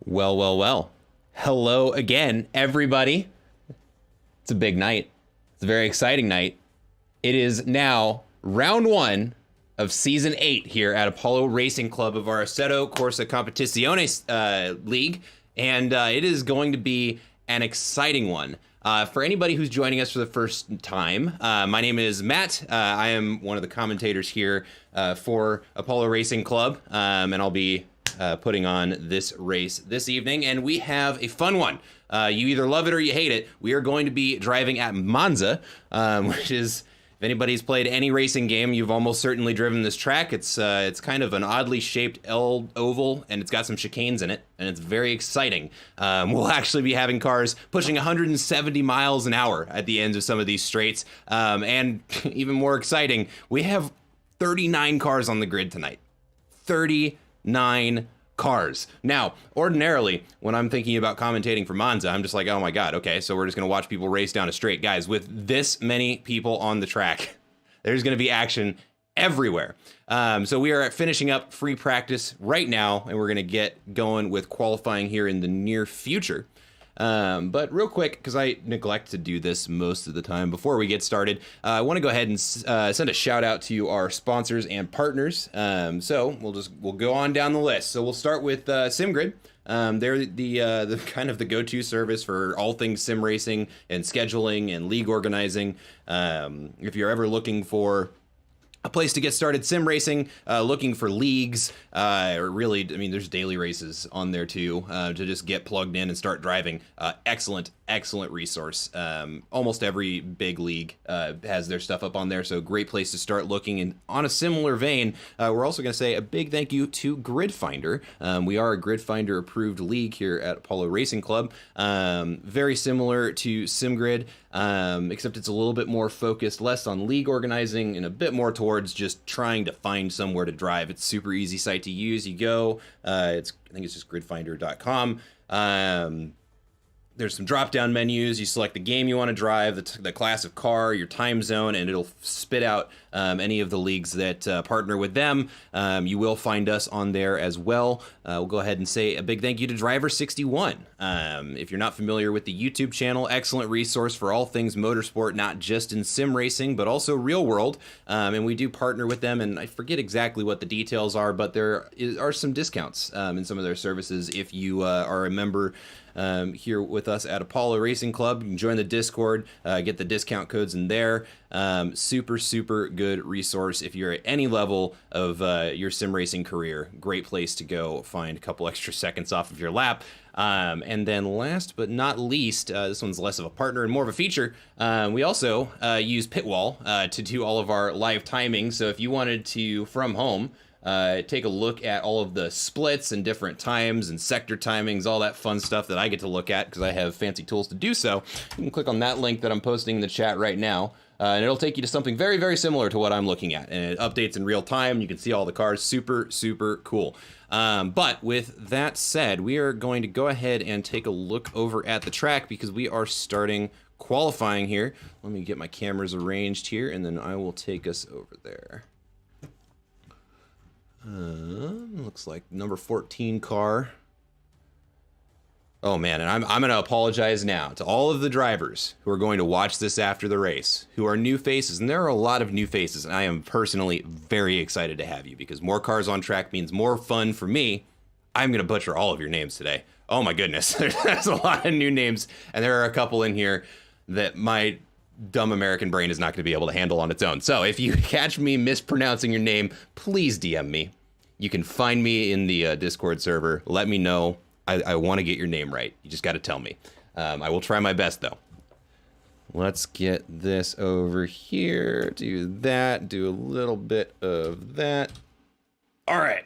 Well, well, well. Hello again, everybody. It's a big night. It's a very exciting night. It is now round one of season 8 here at Apollo Racing Club of our Assetto Corsa Competizione League, and it is going to be an exciting one. For anybody who's joining us for the first time, my name is Matt. I am one of the commentators here for Apollo Racing Club, and I'll be putting on this race this evening, and we have a fun one. You either love it or you hate it. We are going to be driving at MONZA, which is, if anybody's played any racing game, you've almost certainly driven this track. It's kind of an oddly shaped L oval, and it's got some chicanes in it, and it's very exciting. We'll actually be having cars pushing 170 miles an hour at the ends of some of these straights, and even more exciting, we have 39 cars on the grid tonight. 39 cars. Now, ordinarily, when I'm thinking about commentating for Monza, I'm just like, oh my God, okay, so we're just gonna watch people race down a straight. Guys, with this many people on the track, there's gonna be action everywhere. So we are finishing up free practice right now, and we're gonna get going with qualifying here in the near future. But real quick, because I neglect to do this most of the time before we get started, I want to go ahead and send a shout out to our sponsors and partners. So we'll go on down the list. So we'll start with SimGrid. They're the kind of the go-to service for all things sim racing and scheduling and league organizing. If you're ever looking for a place to get started sim racing, looking for leagues, or really, I mean, there's daily races on there too, to just get plugged in and start driving. Excellent resource. Almost every big league has their stuff up on there, so great place to start looking. And on a similar vein, we're also going to say a big thank you to Grid Finder. We are a Grid Finder approved league here at Apollo Racing Club. Very similar to SimGrid, except it's a little bit more focused, less on league organizing and a bit more towards just trying to find somewhere to drive. It's super easy site to use. You go, I think it's just gridfinder.com. There's some drop-down menus. You select the game you want to drive, the class of car, your time zone, and it'll spit out any of the leagues that partner with them. You will find us on there as well. We'll go ahead and say a big thank you to Driver61. If you're not familiar with the YouTube channel, excellent resource for all things motorsport, not just in sim racing, but also real world. And we do partner with them, and I forget exactly what the details are, but there are some discounts in some of their services if you are a member here with us at Apollo Racing Club. You can join the Discord, get the discount codes in there. Super good resource if you're at any level of your sim racing career. Great place to go find a couple extra seconds off of your lap. And then last but not least, this one's less of a partner and more of a feature. We also use Pitwall to do all of our live timing. So if you wanted to, from home, take a look at all of the splits and different times and sector timings, all that fun stuff that I get to look at because I have fancy tools to do so. You can click on that link that I'm posting in the chat right now, and it'll take you to something very similar to what I'm looking at, and it updates in real time. You can see all the cars. Super cool. But with that said, we are going to go ahead and take a look over at the track because we are starting qualifying here. Let me get my cameras arranged here, and then I will take us over there. Looks like number 14 car. Oh man, and I'm going to apologize now to all of the drivers who are going to watch this after the race, who are new faces, and there are a lot of new faces, and I am personally very excited to have you because more cars on track means more fun for me. I'm going to butcher all of your names today. Oh my goodness, there's a lot of new names, and there are a couple in here that my dumb American brain is not going to be able to handle on its own. So if you catch me mispronouncing your name, please DM me. You can find me in the Discord server. Let me know. I want to get your name right. You just got to tell me. I will try my best, though. Let's get this over here. Do that. Do a little bit of that. All right.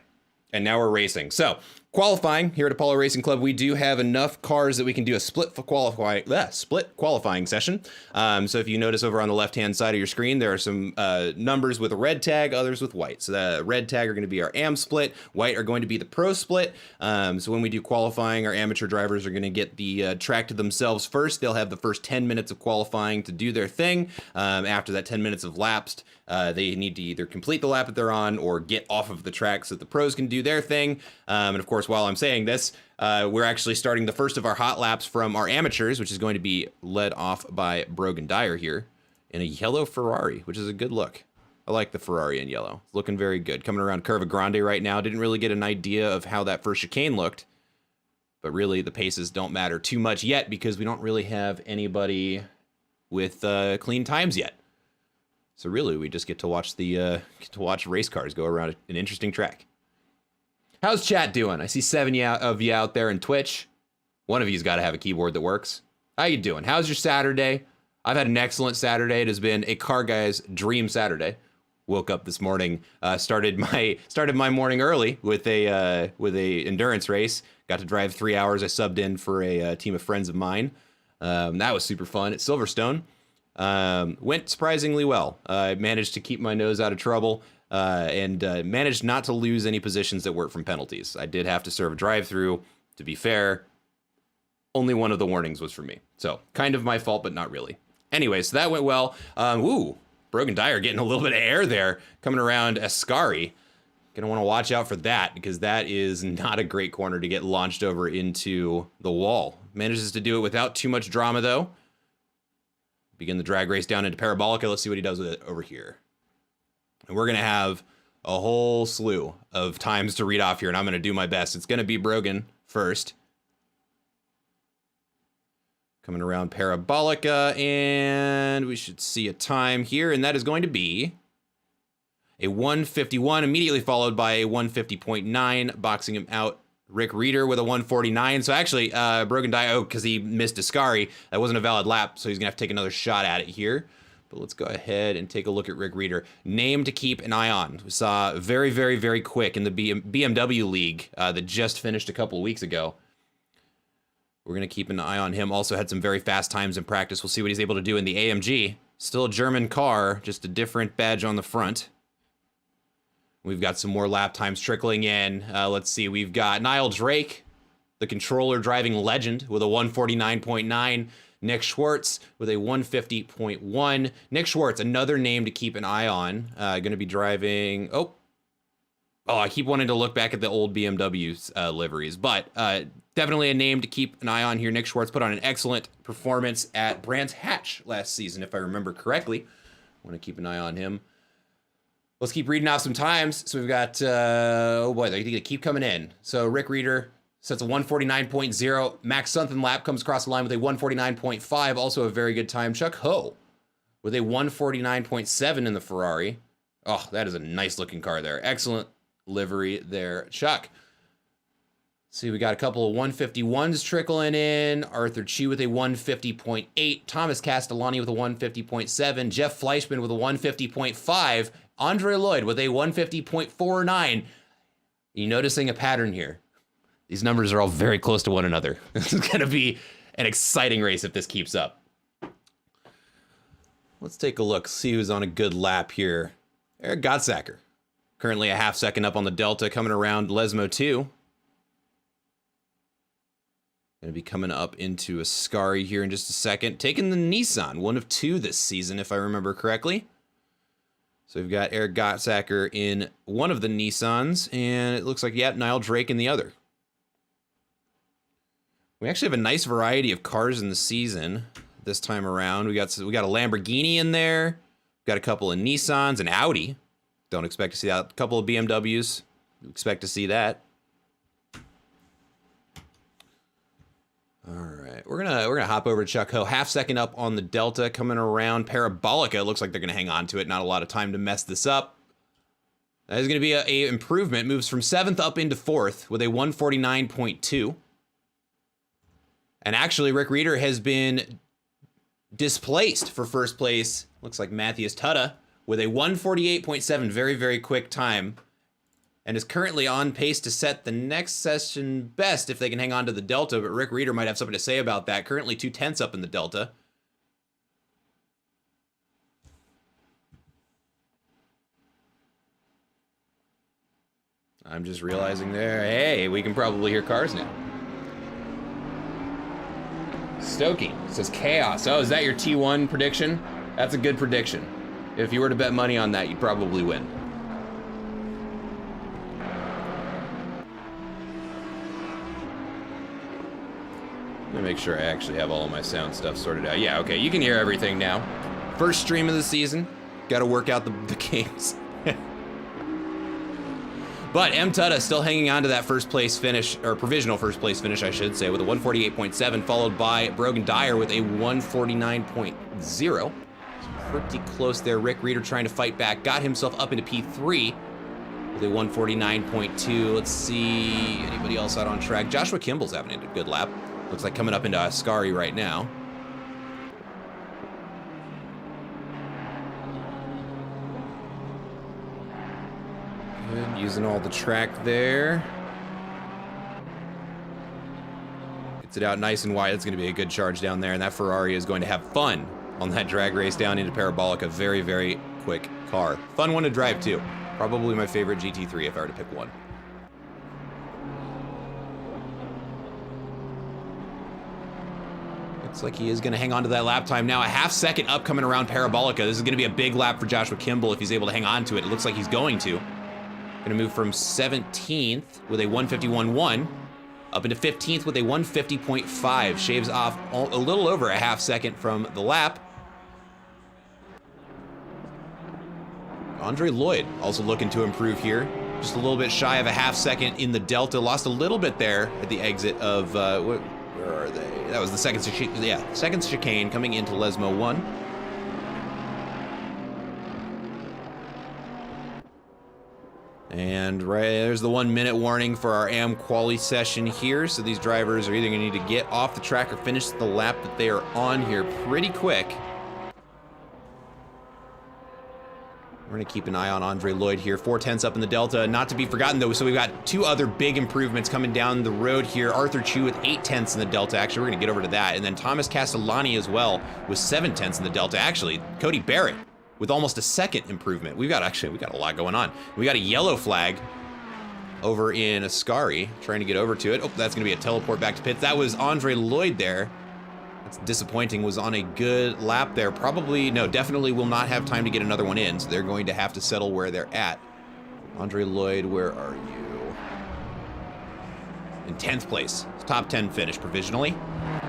And now we're racing. So qualifying here at Apollo Racing Club, we do have enough cars that we can do a split qualifying session. So if you notice over on the left-hand side of your screen, there are some numbers with a red tag, others with white. So the red tag are going to be our AM split, white are going to be the pro split. So when we do qualifying, our amateur drivers are going to get the track to themselves first. They'll have the first 10 minutes of qualifying to do their thing. After that 10 minutes have lapsed, they need to either complete the lap that they're on or get off of the track so that the pros can do their thing. And of course, course, while I'm saying this, we're actually starting the first of our hot laps from our amateurs, which is going to be led off by Brogan Dyer here in a yellow Ferrari, which is a good look. I like the Ferrari in yellow. It's looking very good. Coming around Curva Grande right now. Didn't really get an idea of how that first chicane looked. But really, the paces don't matter too much yet because we don't really have anybody with clean times yet. So really, we just get to watch race cars go around an interesting track. How's chat doing? I see 7 of you out there in Twitch. One of you's got to have a keyboard that works. How you doing? How's your Saturday? I've had an excellent Saturday. It has been a car guy's dream Saturday. Woke up this morning, started my morning early with a endurance race. Got to drive 3 hours. I subbed in for a team of friends of mine. That was super fun at Silverstone. Went surprisingly well. I managed to keep my nose out of trouble and managed not to lose any positions that weren't from penalties. I did have to serve a drive-through. To be fair, only one of the warnings was for me. So kind of my fault, but not really. Anyway, so that went well. Brogan Dyer getting a little bit of air there coming around Ascari. Gonna want to watch out for that because that is not a great corner to get launched over into the wall. Manages to do it without too much drama though. Begin the drag race down into Parabolica. Let's see what he does with it over here. And we're gonna have a whole slew of times to read off here, and I'm gonna do my best. It's gonna be Brogan first. Coming around Parabolica, and we should see a time here, and that is going to be a 151, immediately followed by a 150.9, boxing him out. Rick Reeder with a 149. So actually, Brogan Dyer, because he missed Ascari, that wasn't a valid lap, so he's gonna have to take another shot at it here. But let's go ahead and take a look at Rick Reeder. Name to keep an eye on. We saw very, very, very quick in the BMW League that just finished a couple of weeks ago. We're going to keep an eye on him. Also had some very fast times in practice. We'll see what he's able to do in the AMG. Still a German car, just a different badge on the front. We've got some more lap times trickling in. Let's see. We've got Niall Drake, the controller driving legend, with a 149.9. Nick Schwartz with a 150.1. Nick Schwartz, another name to keep an eye on. Going to be driving... Oh, I keep wanting to look back at the old BMW liveries, but definitely a name to keep an eye on here. Nick Schwartz put on an excellent performance at Brands Hatch last season, if I remember correctly. Want to keep an eye on him. Let's keep reading off some times. So we've got, oh boy, they're going to keep coming in. So Rick Reeder sets a 149.0. Max Sunkenlap comes across the line with a 149.5, also a very good time. Chuck Ho with a 149.7 in the Ferrari. Oh, that is a nice looking car there. Excellent livery there, Chuck. See, we got a couple of 151s trickling in. Arthur Chi with a 150.8. Thomas Castellani with a 150.7. Jeff Fleischman with a 150.5. Andre Lloyd with a 150.49. You noticing a pattern here? These numbers are all very close to one another. This is going to be an exciting race if this keeps up. Let's take a look, see who's on a good lap here. Eric Gottsacker. Currently a half second up on the Delta, coming around Lesmo 2. Going to be coming up into Ascari here in just a second. Taking the Nissan, one of two this season, if I remember correctly. So we've got Eric Gottsacker in one of the Nissans, and it looks like, yeah, Niall Drake in the other. We actually have a nice variety of cars in the season this time around. We got a Lamborghini in there. We've got a couple of Nissans, an Audi. Don't expect to see that. A couple of BMWs. Expect to see that. All right, we're gonna hop over to Chuck Ho. Half second up on the Delta, coming around Parabolica. It looks like they're gonna hang on to it. Not a lot of time to mess this up. That is gonna be a improvement. Moves from 7th up into 4th with a 149.2. And actually, Rick Reeder has been displaced for first place. Looks like Matthias Tutta with a 148.7, very, very quick time, and is currently on pace to set the next session best if they can hang on to the Delta, but Rick Reeder might have something to say about that. Currently 2/10 up in the Delta. I'm just realizing there, hey, we can probably hear cars now. Stokey says chaos. Oh, is that your T1 prediction? That's a good prediction. If you were to bet money on that, you'd probably win. Let me make sure I actually have all of my sound stuff sorted out. Yeah, okay, you can hear everything now. First stream of the season. Got to work out the games. But M. Tutta still hanging on to that first place finish, or provisional first place finish, I should say, with a 148.7, followed by Brogan Dyer with a 149.0. Pretty close there. Rick Reeder trying to fight back, got himself up into P3 with a 149.2. Let's see, anybody else out on track? Joshua Kimball's having a good lap. Looks like coming up into Ascari right now. Good, using all the track there. Gets it out nice and wide. It's going to be a good charge down there, and that Ferrari is going to have fun on that drag race down into Parabolica. Very, very quick car. Fun one to drive, too. Probably my favorite GT3 if I were to pick one. Looks like he is going to hang on to that lap time now. A half second up coming around Parabolica. This is going to be a big lap for Joshua Kimball if he's able to hang on to it. It looks like he's going to. Going to move from 17th with a 151.1 up into 15th with a 150.5. Shaves off a little over a half second from the lap. Andre Lloyd also looking to improve here. Just a little bit shy of a half second in the Delta. Lost a little bit there at the exit of, where are they? That was the second chicane coming into Lesmo 1. And right there's the 1 minute warning for our AM quali session here. So these drivers are either gonna need to get off the track or finish the lap that they are on here pretty quick. We're gonna keep an eye on Andre Lloyd here. 4/10 up in the Delta, not to be forgotten though. So we've got two other big improvements coming down the road here. Arthur Chu with 8/10 in the Delta. Actually, we're gonna get over to that. And then Thomas Castellani as well with 7/10 in the Delta. Actually, Cody Barrett with almost a second improvement. We got a lot going on. We got a yellow flag over in Ascari, trying to get over to it. Oh, that's gonna be a teleport back to pits. That was Andre Lloyd there. That's disappointing, was on a good lap there. Probably, no, definitely will not have time to get another one in, so they're going to have to settle where they're at. Andre Lloyd, where are you? In 10th place, top 10 finish provisionally.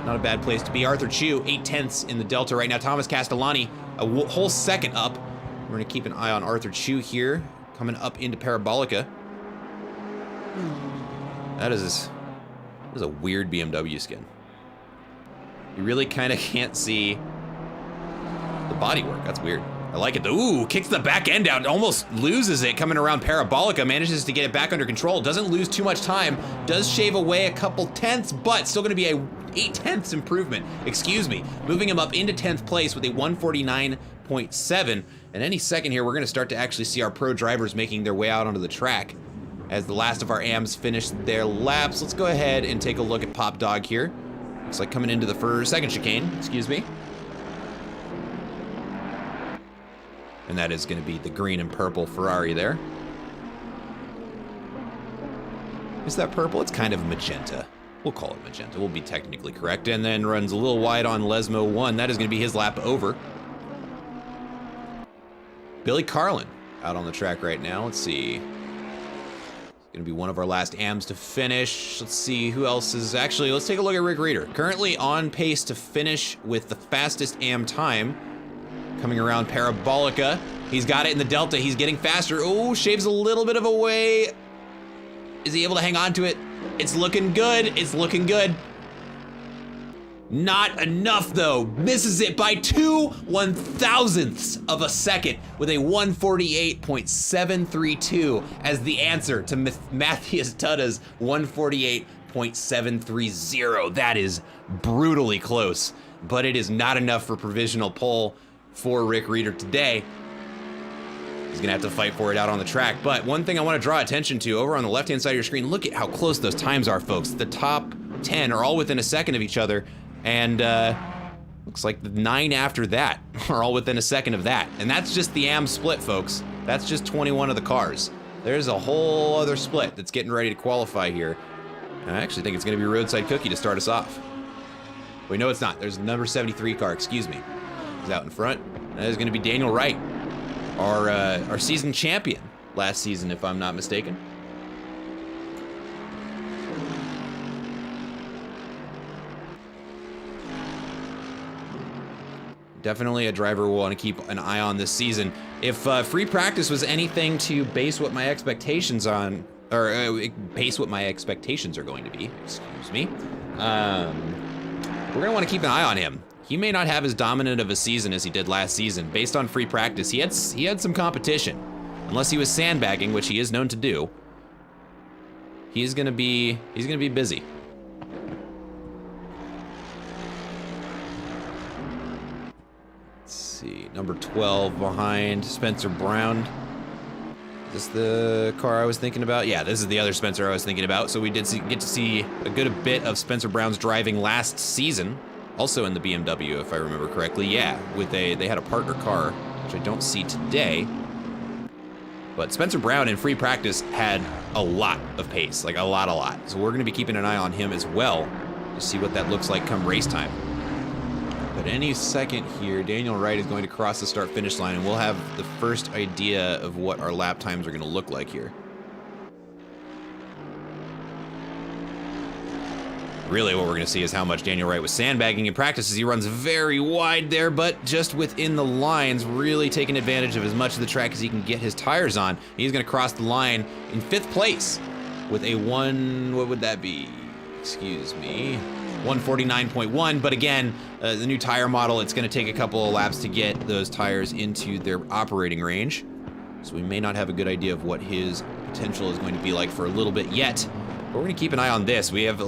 Not a bad place to be. Arthur Chu, 8/10 in the Delta right now. Thomas Castellani, a whole second up. We're gonna keep an eye on Arthur Chu here, coming up into Parabolica. That is a weird BMW skin. You really kind of can't see the bodywork. That's weird. I like it. Ooh, kicks the back end out. Almost loses it coming around Parabolica. Manages to get it back under control. Doesn't lose too much time. Does shave away a couple tenths, but still going to be a 8/10 improvement. Excuse me. Moving him up into 10th place with a 149.7. And any second here, we're going to start to actually see our pro drivers making their way out onto the track as the last of our AMs finish their laps. Let's go ahead and take a look at Pop Dog here. Looks like coming into the second chicane, excuse me. And that is going to be the green and purple Ferrari there. Is that purple? It's kind of magenta. We'll call it magenta. We'll be technically correct. And then runs a little wide on Lesmo 1. That is going to be his lap over. Billy Carlin out on the track right now. Let's see. Gonna be one of our last AMs to finish. Let's see who else is actually, let's take a look at Rick Reeder. Currently on pace to finish with the fastest AM time. Coming around Parabolica. He's got it in the Delta, he's getting faster. Oh, shaves a little bit of a way. Is he able to hang on to it? It's looking good, it's looking good. Not enough though, misses it by 2/1000ths of a second with a 148.732 as the answer to Matthias Tutta's 148.730. That is brutally close, but it is not enough for provisional pole for Rick Reeder today. He's gonna have to fight for it out on the track. But one thing I wanna draw attention to over on the left-hand side of your screen, look at how close those times are, folks. The top 10 are all within a second of each other. And looks like the 9 after that are all within a second of that. And that's just the AM split, folks. That's just 21 of the cars. There's a whole other split that's getting ready to qualify here. And I actually think it's gonna be Roadside Cookie to start us off. Wait, no, it's not. There's a number 73 car, excuse me. He's out in front. That is gonna be Daniel Wright, our season champion last season, if I'm not mistaken. Definitely a driver we'll want to keep an eye on this season. If free practice was anything to base what my expectations on, or base what my expectations are going to be, excuse me, we're going to want to keep an eye on him. He may not have as dominant of a season as he did last season. Based on free practice, he had some competition. Unless he was sandbagging, which he is known to do, he's gonna be busy. Let's see, number 12 behind Spencer Brown. Is this the car I was thinking about? Yeah, this is the other Spencer I was thinking about. So we did get to see a good bit of Spencer Brown's driving last season, also in the BMW, if I remember correctly. Yeah, they had a partner car, which I don't see today. But Spencer Brown in free practice had a lot of pace, like a lot. So we're gonna be keeping an eye on him as well to see what that looks like come race time. But any second here, Daniel Wright is going to cross the start-finish line, and we'll have the first idea of what our lap times are gonna look like here. Really what we're gonna see is how much Daniel Wright was sandbagging in practice, as he runs very wide there, but just within the lines, really taking advantage of as much of the track as he can get his tires on. He's gonna cross the line in 5th place with a what would that be? Excuse me, 149.1, but again, the new tire model, it's gonna take a couple of laps to get those tires into their operating range. So we may not have a good idea of what his potential is going to be like for a little bit yet. But we're gonna keep an eye on this. We have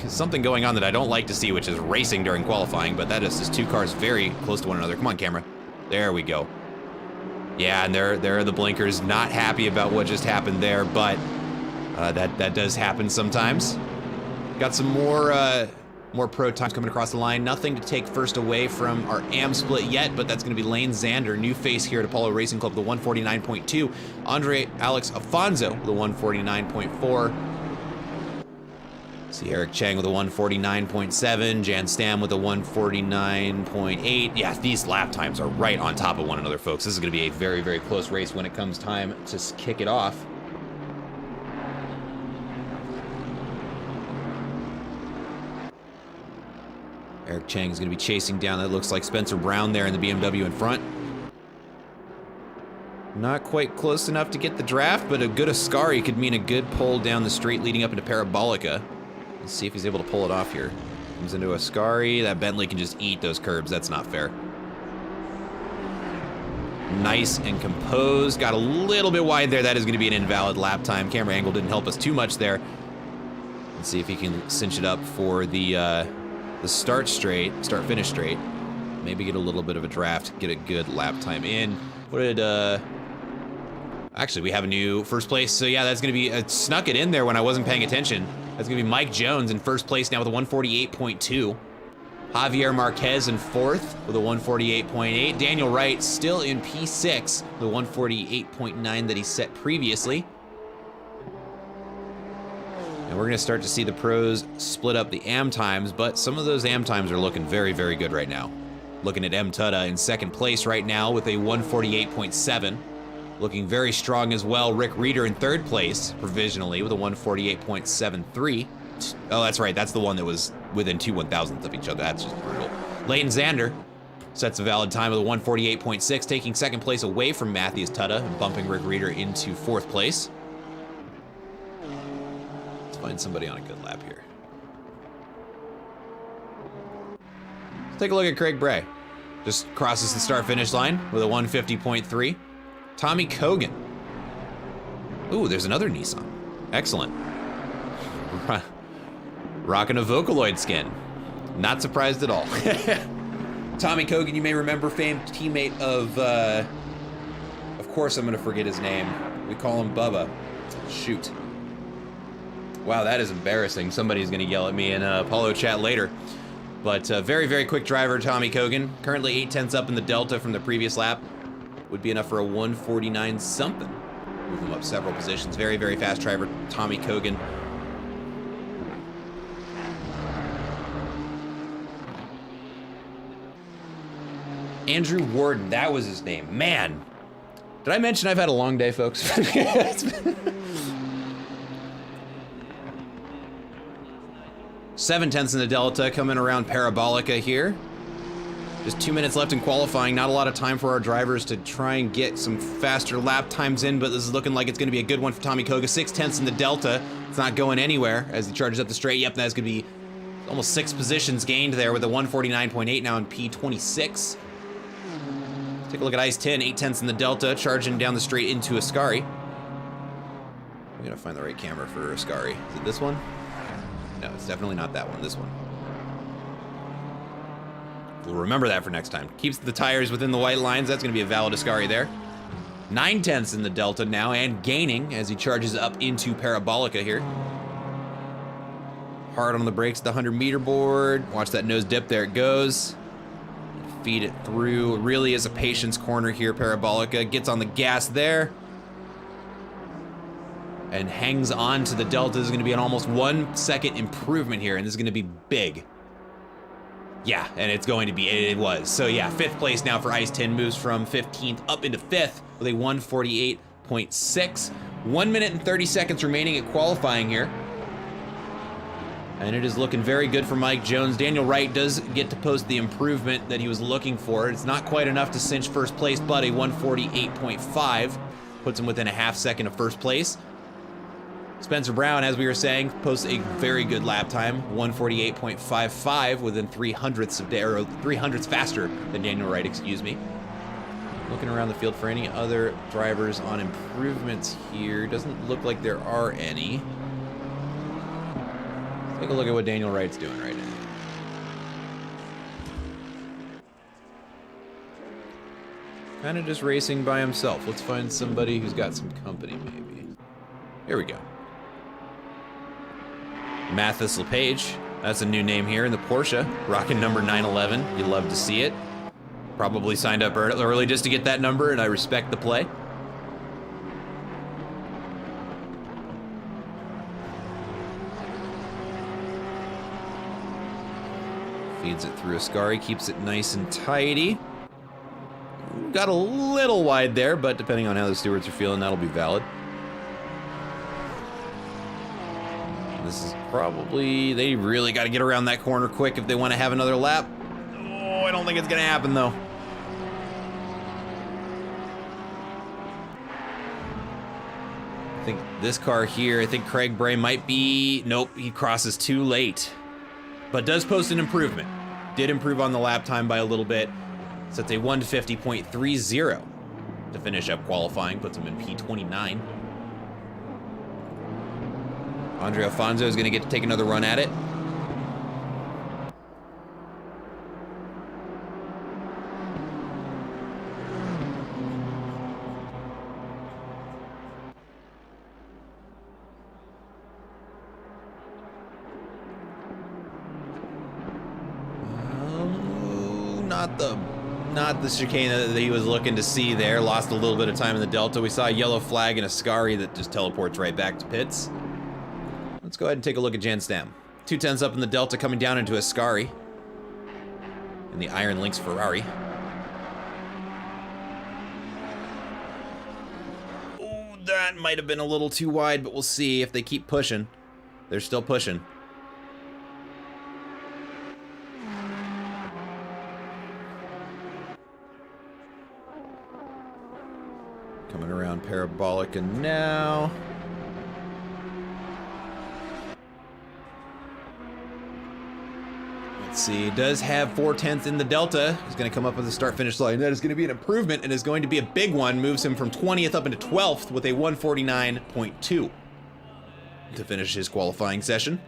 something going on that I don't like to see, which is racing during qualifying, but that is just two cars very close to one another. Come on, camera. There we go. Yeah, and there are the blinkers. Not happy about what just happened there, but that does happen sometimes. Got some more pro times coming across the line. Nothing to take first away from our AM split yet, but that's gonna be Lane Zander, new face here at Apollo Racing Club, the 149.2. Andre Alex Afonso, the 149.4. See Eric Chang with a 149.7, Jan Stam with a 149.8. Yeah, these lap times are right on top of one another, folks. This is going to be a very, very close race when it comes time to kick it off. Eric Chang is going to be chasing down, that looks like Spencer Brown there in the BMW in front. Not quite close enough to get the draft, but a good Ascari could mean a good pull down the straight leading up into Parabolica. Let's see if he's able to pull it off here. Comes into Ascari. That Bentley can just eat those curbs. That's not fair. Nice and composed. Got a little bit wide there. That is going to be an invalid lap time. Camera angle didn't help us too much there. Let's see if he can cinch it up for the start-finish straight. Maybe get a little bit of a draft. Get a good lap time in. What did, actually, we have a new first place. So yeah, that's going to be, snuck it in there when I wasn't paying attention. That's going to be Mike Jones in first place now with a 148.2. Javier Marquez in 4th with a 148.8. Daniel Wright still in P6, the 148.9 that he set previously. And we're going to start to see the pros split up the AM times, but some of those AM times are looking very, very good right now. Looking at M. Tudda in 2nd place right now with a 148.7. Looking very strong as well. Rick Reeder in 3rd place, provisionally, with a 148.73. Oh, that's right. That's the one that was within 2 1,000ths of each other. That's just brutal. Leighton Zander sets a valid time with a 148.6, taking 2nd place away from Matthias Tudda and bumping Rick Reeder into 4th place. Let's find somebody on a good lap here. Let's take a look at Craig Bray. Just crosses the start-finish line with a 150.3. Tommy Kogan. Ooh, there's another Nissan. Excellent. Rocking a Vocaloid skin. Not surprised at all. Tommy Kogan, you may remember, famed teammate of course I'm gonna forget his name. We call him Bubba. Shoot. Wow, that is embarrassing. Somebody's gonna yell at me in Apollo chat later. But very, very quick driver, Tommy Kogan. Currently 8/10 up in the Delta from the previous lap. Would be enough for a 149 something. Move him up several positions. Very, very fast driver, Tommy Kogan. Andrew Warden, that was his name. Man, did I mention I've had a long day, folks? 7/10 in the Delta, coming around Parabolica here. Just 2 minutes left in qualifying. Not a lot of time for our drivers to try and get some faster lap times in, but this is looking like it's going to be a good one for Tommy Koga. 6/10 in the Delta. It's not going anywhere as he charges up the straight. Yep, that's going to be almost 6 positions gained there with a 149.8 now in P26. Take a look at Ice 10, 8/10 in the Delta, charging down the straight into Ascari. We gotta find the right camera for Ascari. Is it this one? No, it's definitely not that one, this one. We'll remember that for next time. Keeps the tires within the white lines. That's gonna be a valid Ascari there. 9/10 in the Delta now and gaining as he charges up into Parabolica here. Hard on the brakes at the 100-meter board. Watch that nose dip, there it goes. Feed it through. It really is a patience corner here. Parabolica gets on the gas there and hangs on to the Delta. This is going to be an almost 1 second improvement here, and this is going to be big. Yeah, and it's going to be, it was. So yeah, 5th place now for Ice 10, moves from 15th up into 5th with a 148.6. 1 minute and 30 seconds remaining at qualifying here. And it is looking very good for Mike Jones. Daniel Wright does get to post the improvement that he was looking for. It's not quite enough to cinch first place, but a 148.5 puts him within a half second of first place. Spencer Brown, as we were saying, posts a very good lap time, 148.55, within 300ths faster than Daniel Wright, excuse me. Looking around the field for any other drivers on improvements here. Doesn't look like there are any. Take a look at what Daniel Wright's doing right now. Kind of just racing by himself. Let's find somebody who's got some company, maybe. Here we go. Mathis LePage. That's a new name here in the Porsche. Rocking number 911. You love to see it. Probably signed up early just to get that number, and I respect the play. Feeds it through Ascari, keeps it nice and tidy. Got a little wide there, but depending on how the stewards are feeling, that'll be valid. This is probably, they really got to get around that corner quick if they want to have another lap. Oh, I don't think it's going to happen, though. I think this car here, I think Craig Bray might be, nope, he crosses too late. But does post an improvement. Did improve on the lap time by a little bit. Sets a 150.30 to finish up qualifying. Puts him in P29. Andre Alfonso is going to get to take another run at it. Not the chicane that he was looking to see there. Lost a little bit of time in the Delta. We saw a yellow flag and a Ascari that just teleports right back to pits. Let's go ahead and take a look at Jan Stam. 2/10 up in the Delta, coming down into Ascari in the Iron Lynx Ferrari. Oh, that might have been a little too wide, but we'll see if they keep pushing. They're still pushing. Coming around Parabolica now. Let's see, does have 4/10 in the Delta. He's going to come up with the start-finish line. That is going to be an improvement and is going to be a big one. Moves him from 20th up into 12th with a 149.2 to finish his qualifying session.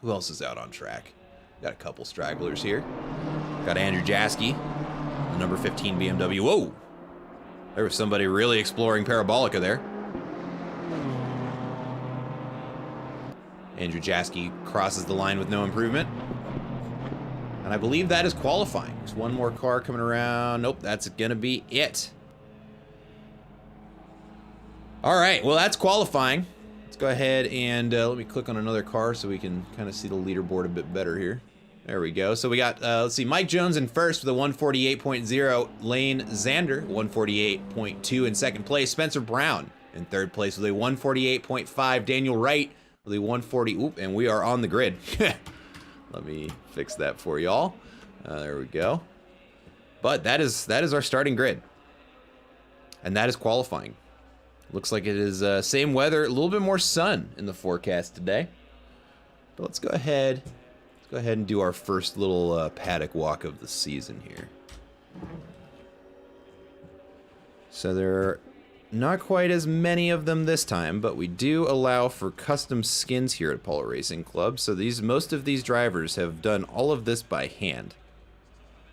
Who else is out on track? Got a couple stragglers here. Got Andrew Jaski, the number 15 BMW. Whoa! There was somebody really exploring Parabolica there. Andrew Jaski crosses the line with no improvement. And I believe that is qualifying. There's one more car coming around. Nope, that's gonna be it. All right, well, that's qualifying. Let's go ahead and let me click on another car so we can kind of see the leaderboard a bit better here. There we go. So we got, let's see, Mike Jones in first with a 148.0. Lane Zander, 148.2 in second place. Spencer Brown in third place with a 148.5. Daniel Wright with a 140. Oop, and we are on the grid. Let me fix that for y'all. There we go. But that is our starting grid. And that is qualifying. Looks like it is same weather, a little bit more sun in the forecast today. But let's go ahead and do our first little paddock walk of the season here. So there are not quite as many of them this time, but we do allow for custom skins here at Polo Racing Club. So most of these drivers have done all of this by hand.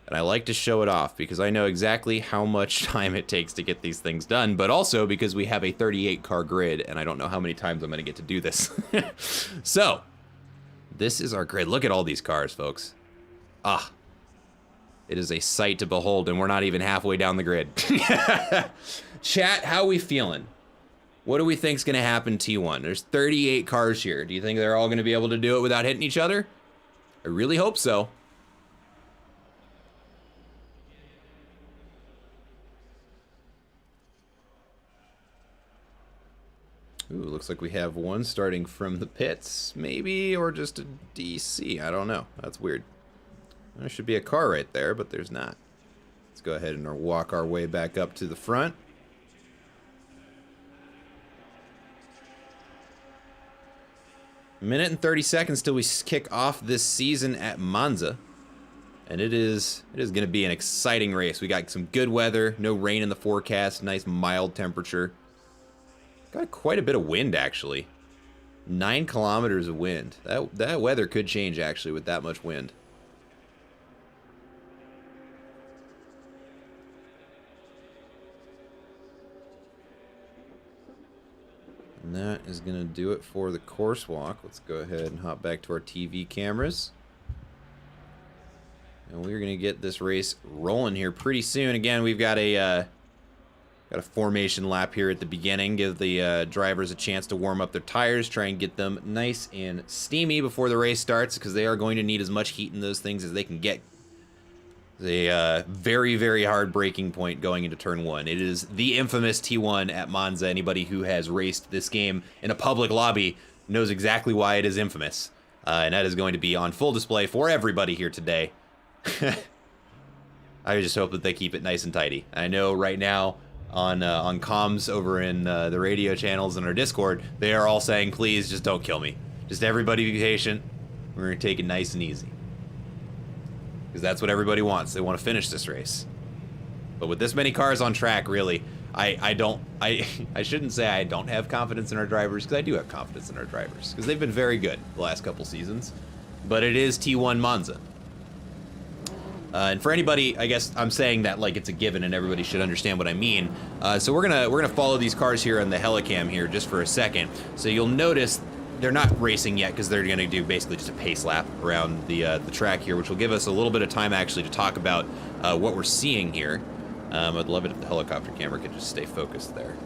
And I like to show it off because I know exactly how much time it takes to get these things done, but also because we have a 38 car grid and I don't know how many times I'm going to get to do this. So, this is our grid. Look at all these cars, folks. Ah, it is a sight to behold, and we're not even halfway down the grid. Chat, how are we feeling? What do we think's going to happen T1? There's 38 cars here. Do you think they're all going to be able to do it without hitting each other? I really hope so. Ooh, looks like we have one starting from the pits, maybe, or just a DC. I don't know. That's weird. There should be a car right there, but there's not. Let's go ahead and walk our way back up to the front. A minute and 30 seconds till we kick off this season at Monza. And it is going to be an exciting race. We got some good weather, no rain in the forecast, nice mild temperature. Got quite a bit of wind, actually. 9 kilometers of wind. That weather could change, actually, with that much wind. And that is going to do it for the course walk. Let's go ahead and hop back to our TV cameras. And we're going to get this race rolling here pretty soon. Again, we've got a formation lap here at the beginning. Give the drivers a chance to warm up their tires, try and get them nice and steamy before the race starts, because they are going to need as much heat in those things as they can get. A very, very hard braking point going into turn 1. It is the infamous T1 at Monza. Anybody who has raced this game in a public lobby knows exactly why it is infamous. And that is going to be on full display for everybody here today. I just hope that they keep it nice and tidy. I know right now on comms over in the radio channels and our Discord, they are all saying, please just don't kill me. Just everybody be patient. We're going to take it nice and easy. Because that's what everybody wants. They want to finish this race. But with this many cars on track, really, I shouldn't say I don't have confidence in our drivers, because I do have confidence in our drivers. Because they've been very good the last couple seasons. But it is T1 Monza. And for anybody, I guess I'm saying that like it's a given and everybody should understand what I mean. So we're gonna follow these cars here on the helicam here just for a second. So you'll notice they're not racing yet because they're gonna do basically just a pace lap around the track here, which will give us a little bit of time actually to talk about what we're seeing here. I'd love it if the helicopter camera could just stay focused there.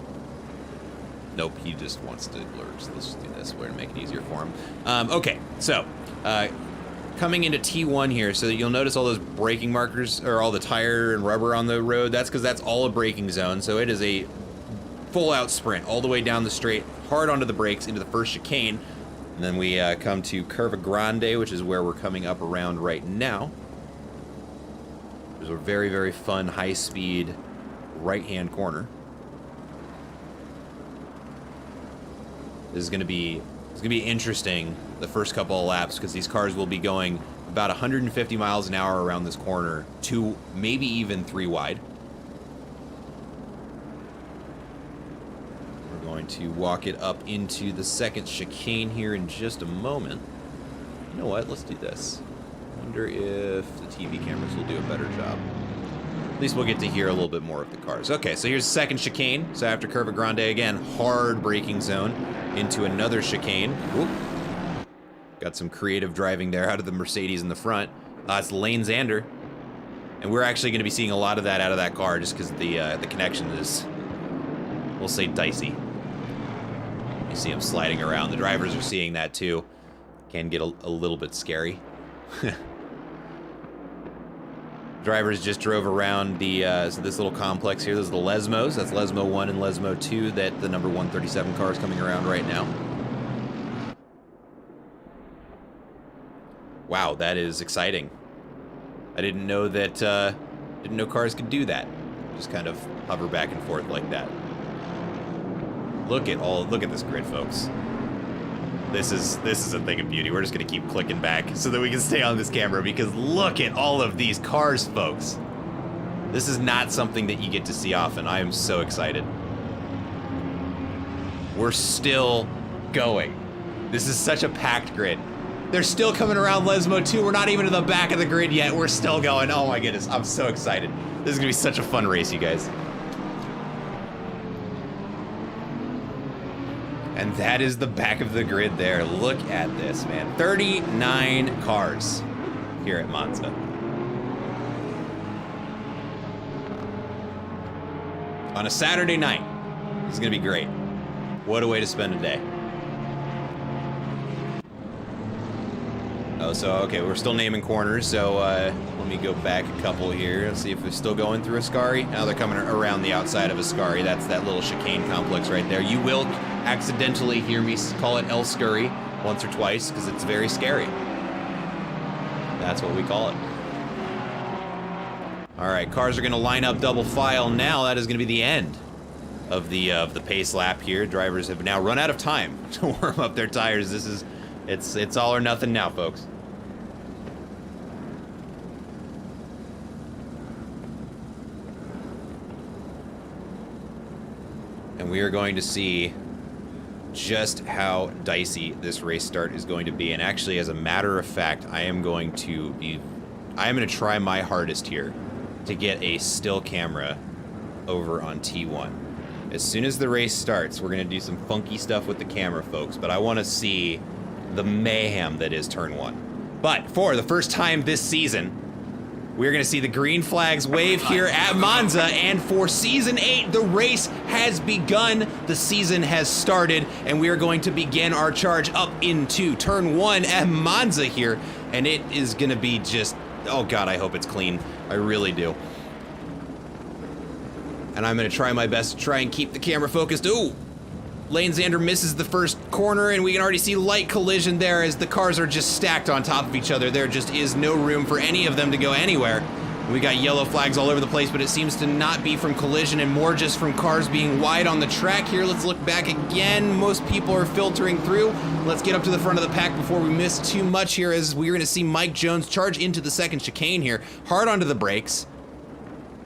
Nope, he just wants to blur. So let's just do this. We're gonna make it easier for him. Okay, so. Coming into T1 here, so that you'll notice all those braking markers, or all the tire and rubber on the road. That's because that's all a braking zone, so it is a full-out sprint all the way down the straight, hard onto the brakes into the first chicane. And then we come to Curva Grande, which is where we're coming up around right now. There's a very, very fun, high-speed right-hand corner. This is going to be interesting the first couple of laps, because these cars will be going about 150 miles an hour around this corner, 2, maybe even 3 wide. We're going to walk it up into the second chicane here in just a moment. You know what? Let's do this. I wonder if the TV cameras will do a better job. At least we'll get to hear a little bit more of the cars. Okay, so here's the second chicane. So after Curva Grande, again, hard braking zone into another chicane. Whoop. Got some creative driving there out of the Mercedes in the front. It's Lane Xander. And we're actually going to be seeing a lot of that out of that car just because the connection is, we'll say, dicey. You see him sliding around. The drivers are seeing that too. Can get a little bit scary. Drivers just drove around the so this little complex here. Those are the Lesmos. That's Lesmo 1 and Lesmo 2 that the number 137 car is coming around right now. Wow, that is exciting. I didn't know that Didn't know cars could do that. Just kind of hover back and forth like that. Look at this grid, folks. This is a thing of beauty. We're just gonna keep clicking back so that we can stay on this camera, because look at all of these cars, folks. This is not something that you get to see often. I am so excited. We're still going. This is such a packed grid. They're still coming around Lesmo too. We're not even to the back of the grid yet. We're still going. Oh my goodness, I'm so excited. This is gonna be such a fun race, you guys. And that is the back of the grid there. Look at this, man. 39 cars here at Monza. On a Saturday night. This is gonna be great. What a way to spend a day. Oh, so, okay, we're still naming corners, so let me go back a couple here. Let's see if they're still going through Ascari. Now they're coming around the outside of Ascari. That's that little chicane complex right there. You will accidentally hear me call it El Scurry once or twice, because it's very scary. That's what we call it. All right, cars are gonna line up double file now. That is gonna be the end of the pace lap here. Drivers have now run out of time to warm up their tires. It's all or nothing now, folks. And we are going to see just how dicey this race start is going to be. And actually, as a matter of fact, I am going to try my hardest here to get a still camera over on T1. As soon as the race starts, we're gonna do some funky stuff with the camera, folks, but I wanna see the mayhem that is turn 1. But for the first time this season, we're gonna see the green flags wave here at Monza, and for season 8, the race has begun, the season has started, and we are going to begin our charge up into turn 1 at Monza here, and it is gonna be just, oh God, I hope it's clean. I really do. And I'm gonna try my best to try and keep the camera focused. Ooh! Lane Xander misses the first corner, and we can already see light collision there as the cars are just stacked on top of each other. There just is no room for any of them to go anywhere. We got yellow flags all over the place, but it seems to not be from collision and more just from cars being wide on the track here. Let's look back again. Most people are filtering through. Let's get up to the front of the pack before we miss too much here, as we're gonna see Mike Jones charge into the second chicane here, hard onto the brakes.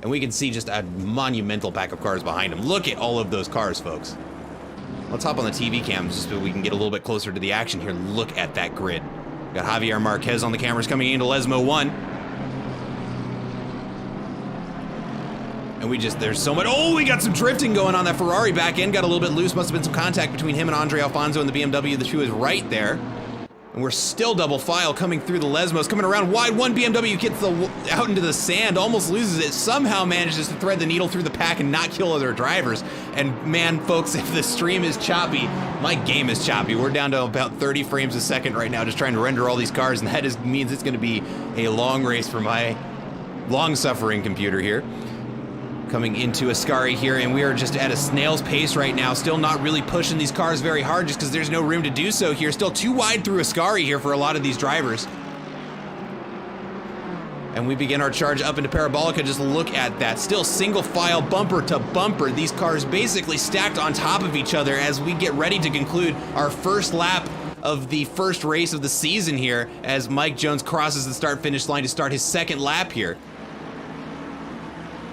And we can see just a monumental pack of cars behind him. Look at all of those cars, folks. Let's hop on the TV cams just so we can get a little bit closer to the action here. Look at that grid. Got Javier Marquez on the cameras coming into Lesmo 1. And there's so much, oh, we got some drifting going on. That Ferrari back end got a little bit loose. Must have been some contact between him and Andre Alfonso and the BMW. The two is right there. And we're still double file coming through the Lesmos, coming around wide. One BMW gets out into the sand, almost loses it, somehow manages to thread the needle through the pack and not kill other drivers. And man, folks, if the stream is choppy, my game is choppy. We're down to about 30 frames a second right now, just trying to render all these cars, and that means it's gonna be a long race for my long-suffering computer here. Coming into Ascari here, and we are just at a snail's pace right now, still not really pushing these cars very hard just because there's no room to do so here. Still too wide through Ascari here for a lot of these drivers. And we begin our charge up into Parabolica. Just look at that. Still single file, bumper to bumper. These cars basically stacked on top of each other as we get ready to conclude our first lap of the first race of the season here, as Mike Jones crosses the start-finish line to start his second lap here.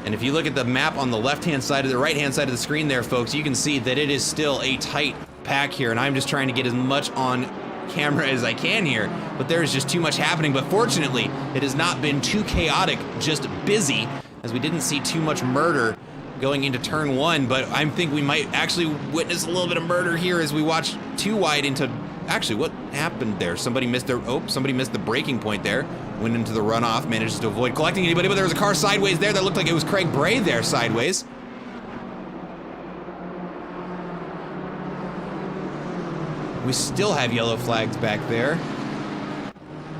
And if you look at the map on the left-hand side of the right-hand side of the screen there, folks, you can see that it is still a tight pack here, and I'm just trying to get as much on camera as I can here, but there is just too much happening. But fortunately, it has not been too chaotic, just busy, as we didn't see too much murder going into turn 1, but I think we might actually witness a little bit of murder here as we watch too wide into, actually, what happened there? Somebody missed the braking point there. Went into the runoff, manages to avoid collecting anybody, but there was a car sideways there that looked like it was Craig Bray there sideways. We still have yellow flags back there.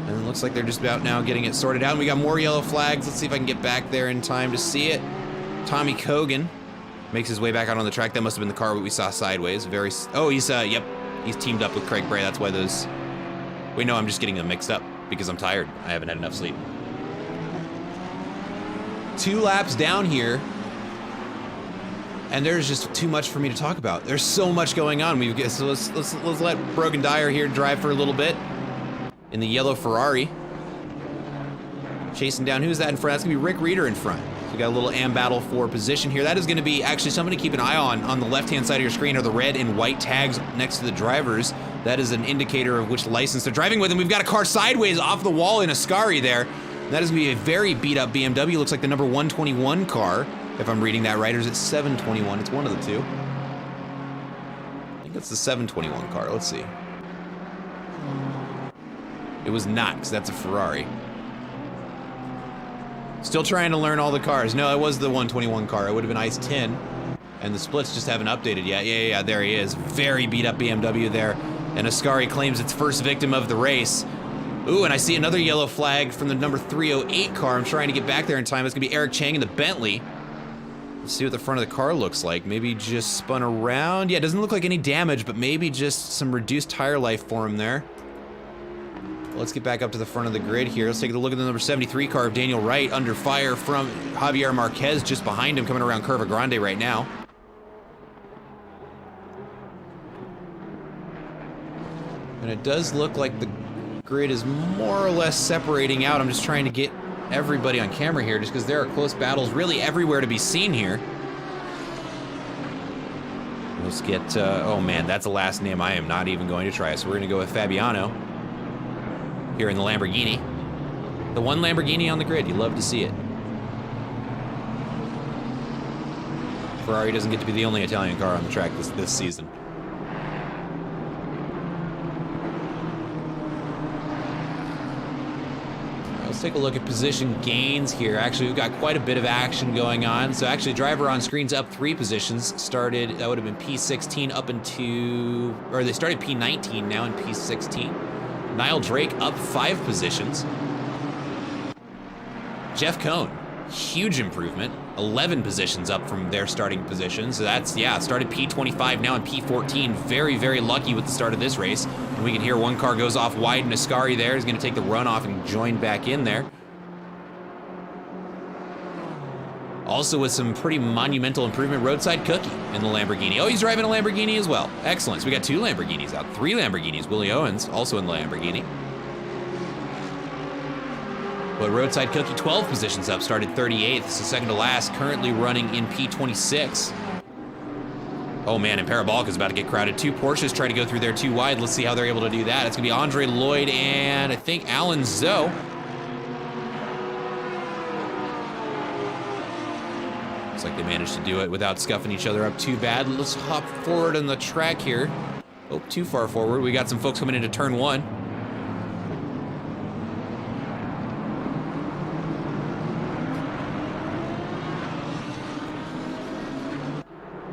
And it looks like they're just about now getting it sorted out. And we got more yellow flags. Let's see if I can get back there in time to see it. Tommy Cogan makes his way back out on the track. That must have been the car we saw sideways. Oh, he's teamed up with Craig Bray. That's why those, wait, no, I'm just getting them mixed up because I'm tired. I haven't had enough sleep. 2 laps down here, and there's just too much for me to talk about. There's so much going on. So let's let Brogan Dyer here drive for a little bit in the yellow Ferrari. Chasing down, who's that in front? That's gonna be Rick Reeder in front. So we got a little AM battle for position here. That is gonna be actually something to keep an eye on the left-hand side of your screen are the red and white tags next to the drivers. That is an indicator of which license they're driving with, and we've got a car sideways off the wall in Ascari there. That is gonna be a very beat up BMW. Looks like the number 121 car, if I'm reading that right, or is it 721? It's one of the two. I think it's the 721 car, let's see. It was not, because that's a Ferrari. Still trying to learn all the cars. No, it was the 121 car. It would have been Ice 10. And the splits just haven't updated yet. Yeah, there he is. Very beat up BMW there. And Ascari claims its first victim of the race. Ooh, and I see another yellow flag from the number 308 car. I'm trying to get back there in time. It's gonna be Eric Chang in the Bentley. Let's see what the front of the car looks like. Maybe just spun around. Yeah, it doesn't look like any damage, but maybe just some reduced tire life for him there. Let's get back up to the front of the grid here. Let's take a look at the number 73 car of Daniel Wright under fire from Javier Marquez just behind him, coming around Curva Grande right now. And it does look like the grid is more or less separating out. I'm just trying to get everybody on camera here just because there are close battles really everywhere to be seen here. Let's get, oh man, that's a last name I am not even going to try. So we're gonna go with Fabiano here in the Lamborghini. The one Lamborghini on the grid, you love to see it. Ferrari doesn't get to be the only Italian car on the track this season. Let's take a look at position gains here. Actually, we've got quite a bit of action going on. So actually, driver on screen's up 3 positions. Started, that would have been P16 up into, or they started P19, now in P16. Niall Drake up 5 positions. Jeff Cohn, huge improvement. 11 positions up from their starting position. So that's, yeah, started P25, now in P14. Very, very lucky with the start of this race. And we can hear one car goes off wide, and Ascari there is gonna take the runoff and join back in there. Also with some pretty monumental improvement, Roadside Cookie in the Lamborghini. Oh, he's driving a Lamborghini as well. Excellent, so we got 2 Lamborghinis out, 3 Lamborghinis. Willie Owens, also in the Lamborghini. But Roadside Cookie, 12 positions up, started 38th, so second to last, currently running in P26. Oh man, and Parabolica's about to get crowded. 2 Porsches try to go through there 2 wide. Let's see how they're able to do that. It's gonna be Andre Lloyd and I think Alan Zoe. Looks like they managed to do it without scuffing each other up too bad. Let's hop forward on the track here. Oh, too far forward. We got some folks coming into turn 1.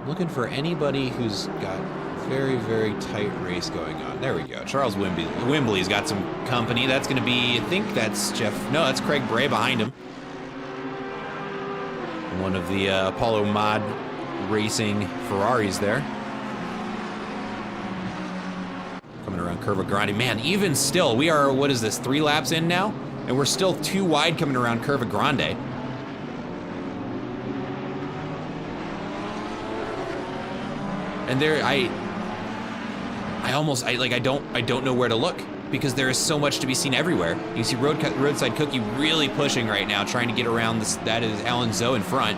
Looking for anybody who's got very, very tight race going on. There we go. Charles Wimbley's got some company. That's going to be, I think that's Jeff. No, that's Craig Bray behind him. One of the Apollo Mod Racing Ferraris there. Coming around Curva Grande. Man, even still, we are, what is this, 3 laps in now? And we're still 2 wide coming around Curva Grande. And there, I don't know where to look because there is so much to be seen everywhere. You see Roadside Cookie really pushing right now, trying to get around this. That is Alan Zoe in front.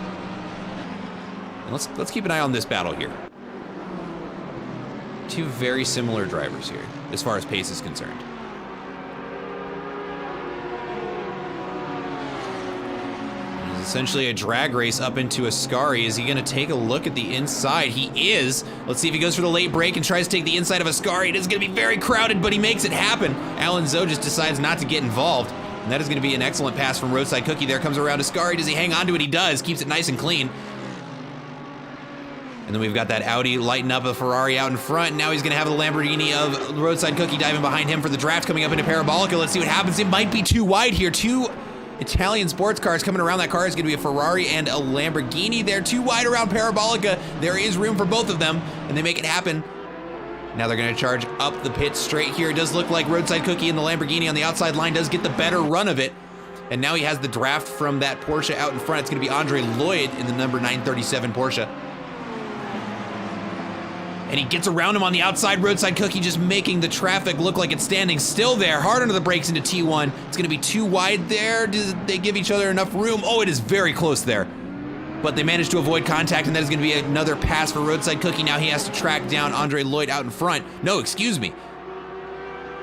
And let's keep an eye on this battle here. 2 very similar drivers here, as far as pace is concerned. Essentially a drag race up into Ascari. Is he gonna take a look at the inside? He is. Let's see if he goes for the late break and tries to take the inside of Ascari. It is gonna be very crowded, but he makes it happen. Alan Zoe just decides not to get involved. And that is gonna be an excellent pass from Roadside Cookie. There comes around Ascari. Does he hang on to it? He does. Keeps it nice and clean. And then we've got that Audi lighting up a Ferrari out in front. And now he's gonna have the Lamborghini of Roadside Cookie diving behind him for the draft coming up into Parabolica. Let's see what happens. It might be too wide here. 2 Italian sports cars coming around that car. Is going to be a Ferrari and a Lamborghini. They're 2 wide around Parabolica. There is room for both of them, and they make it happen. Now they're going to charge up the pit straight here. It does look like Roadside Cookie and the Lamborghini on the outside line does get the better run of it. And now he has the draft from that Porsche out in front. It's going to be Andre Lloyd in the number 937 Porsche. And he gets around him on the outside. Roadside Cookie just making the traffic look like it's standing still there. Hard under the brakes into T1. It's going to be too wide there. Do they give each other enough room? Oh, it is very close there. But they managed to avoid contact, and that is going to be another pass for Roadside Cookie. Now he has to track down Andre Lloyd out in front. No, excuse me.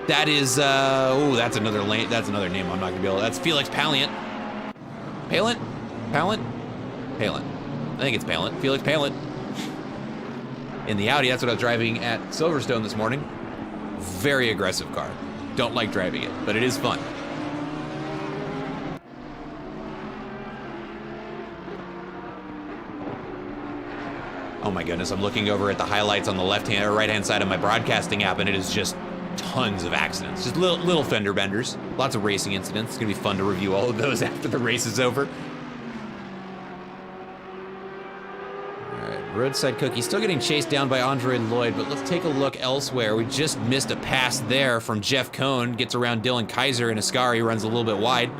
That is, oh, that's another name I'm not going to be able to. That's Felix Pallant. Pallant? Pallant? Pallant. I think it's Pallant. Felix Pallant. In the Audi, that's what I was driving at Silverstone this morning. Very aggressive car. Don't like driving it, but it is fun. Oh my goodness, I'm looking over at the highlights on the left-hand or right-hand side of my broadcasting app, and it is just tons of accidents. Just little fender benders. Lots of racing incidents. It's gonna be fun to review all of those after the race is over. Roadside Cookie still getting chased down by Andre Lloyd, but let's take a look elsewhere. We just missed a pass there from Jeff Cohn. Gets around Dylan Kaiser, and Ascari runs a little bit wide.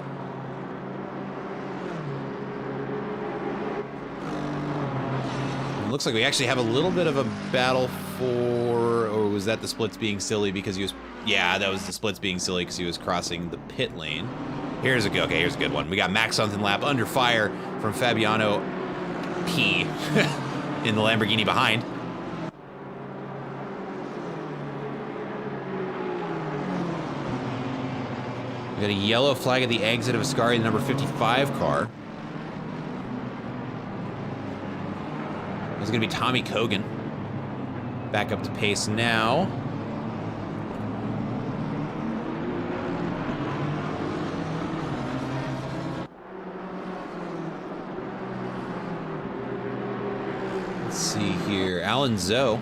It looks like we actually have a little bit of a battle for, or was that the splits being silly because he was, yeah, that was the splits being silly because he was crossing the pit lane. Here's a good one. We got Max something lap under fire from Fabiano P. in the Lamborghini behind. We got a yellow flag at the exit of Ascari, the number 55 car. It's gonna be Tommy Kogan. Back up to pace now. See here, Alan Zoe.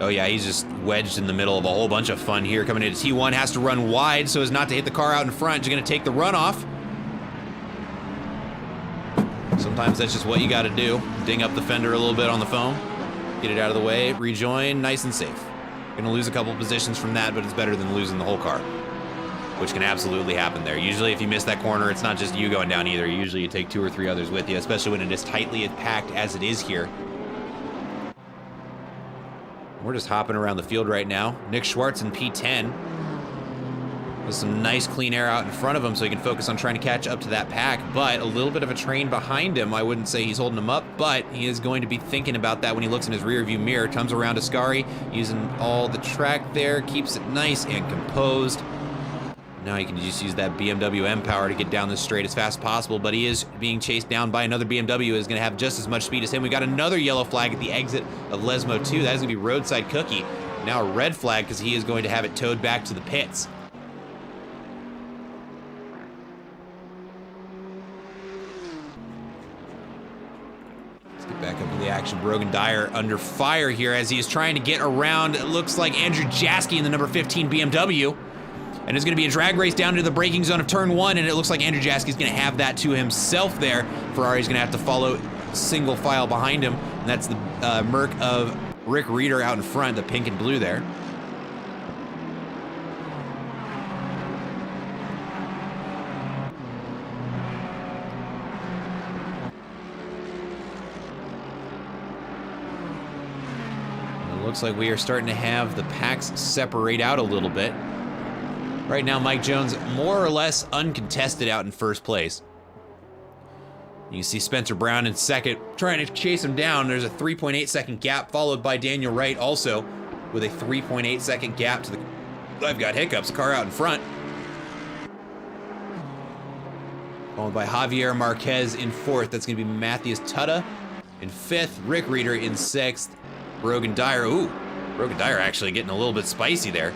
Oh yeah, he's just wedged in the middle of a whole bunch of fun here. Coming into T1, has to run wide so as not to hit the car out in front. He's gonna take the runoff. Sometimes that's just what you gotta do. Ding up the fender a little bit on the foam. Get it out of the way, rejoin, nice and safe. Gonna lose a couple positions from that, but it's better than losing the whole car, which can absolutely happen there. Usually if you miss that corner, it's not just you going down either. Usually you take 2 or 3 others with you, especially when it is tightly packed as it is here. We're just hopping around the field right now. Nick Schwartz in P10 with some nice clean air out in front of him so he can focus on trying to catch up to that pack, but a little bit of a train behind him. I wouldn't say he's holding him up, but he is going to be thinking about that when he looks in his rear view mirror. Comes around Ascari, using all the track there, keeps it nice and composed. Now he can just use that BMW M power to get down this straight as fast as possible, but he is being chased down by another BMW who is going to have just as much speed as him. We got another yellow flag at the exit of Lesmo 2. That is going to be Roadside Cookie. Now a red flag because he is going to have it towed back to the pits. Let's get back up to the action. Brogan Dyer under fire here as he is trying to get around. It looks like Andrew Jaski in the number 15 BMW. And it's going to be a drag race down to the braking zone of turn 1, and it looks like Andrew Jaski's going to have that to himself there. Ferrari's going to have to follow single file behind him, and that's the Merc of Rick Reeder out in front, the pink and blue there. And it looks like we are starting to have the packs separate out a little bit. Right now, Mike Jones more or less uncontested out in first place. You see Spencer Brown in second, trying to chase him down. There's a 3.8 second gap, followed by Daniel Wright also with a 3.8 second gap to the, I've got hiccups, car out in front. Followed by Javier Marquez in fourth. That's gonna be Matthias Tutta in fifth, Rick Reeder in sixth, Brogan Dyer. Ooh, Brogan Dyer actually getting a little bit spicy there.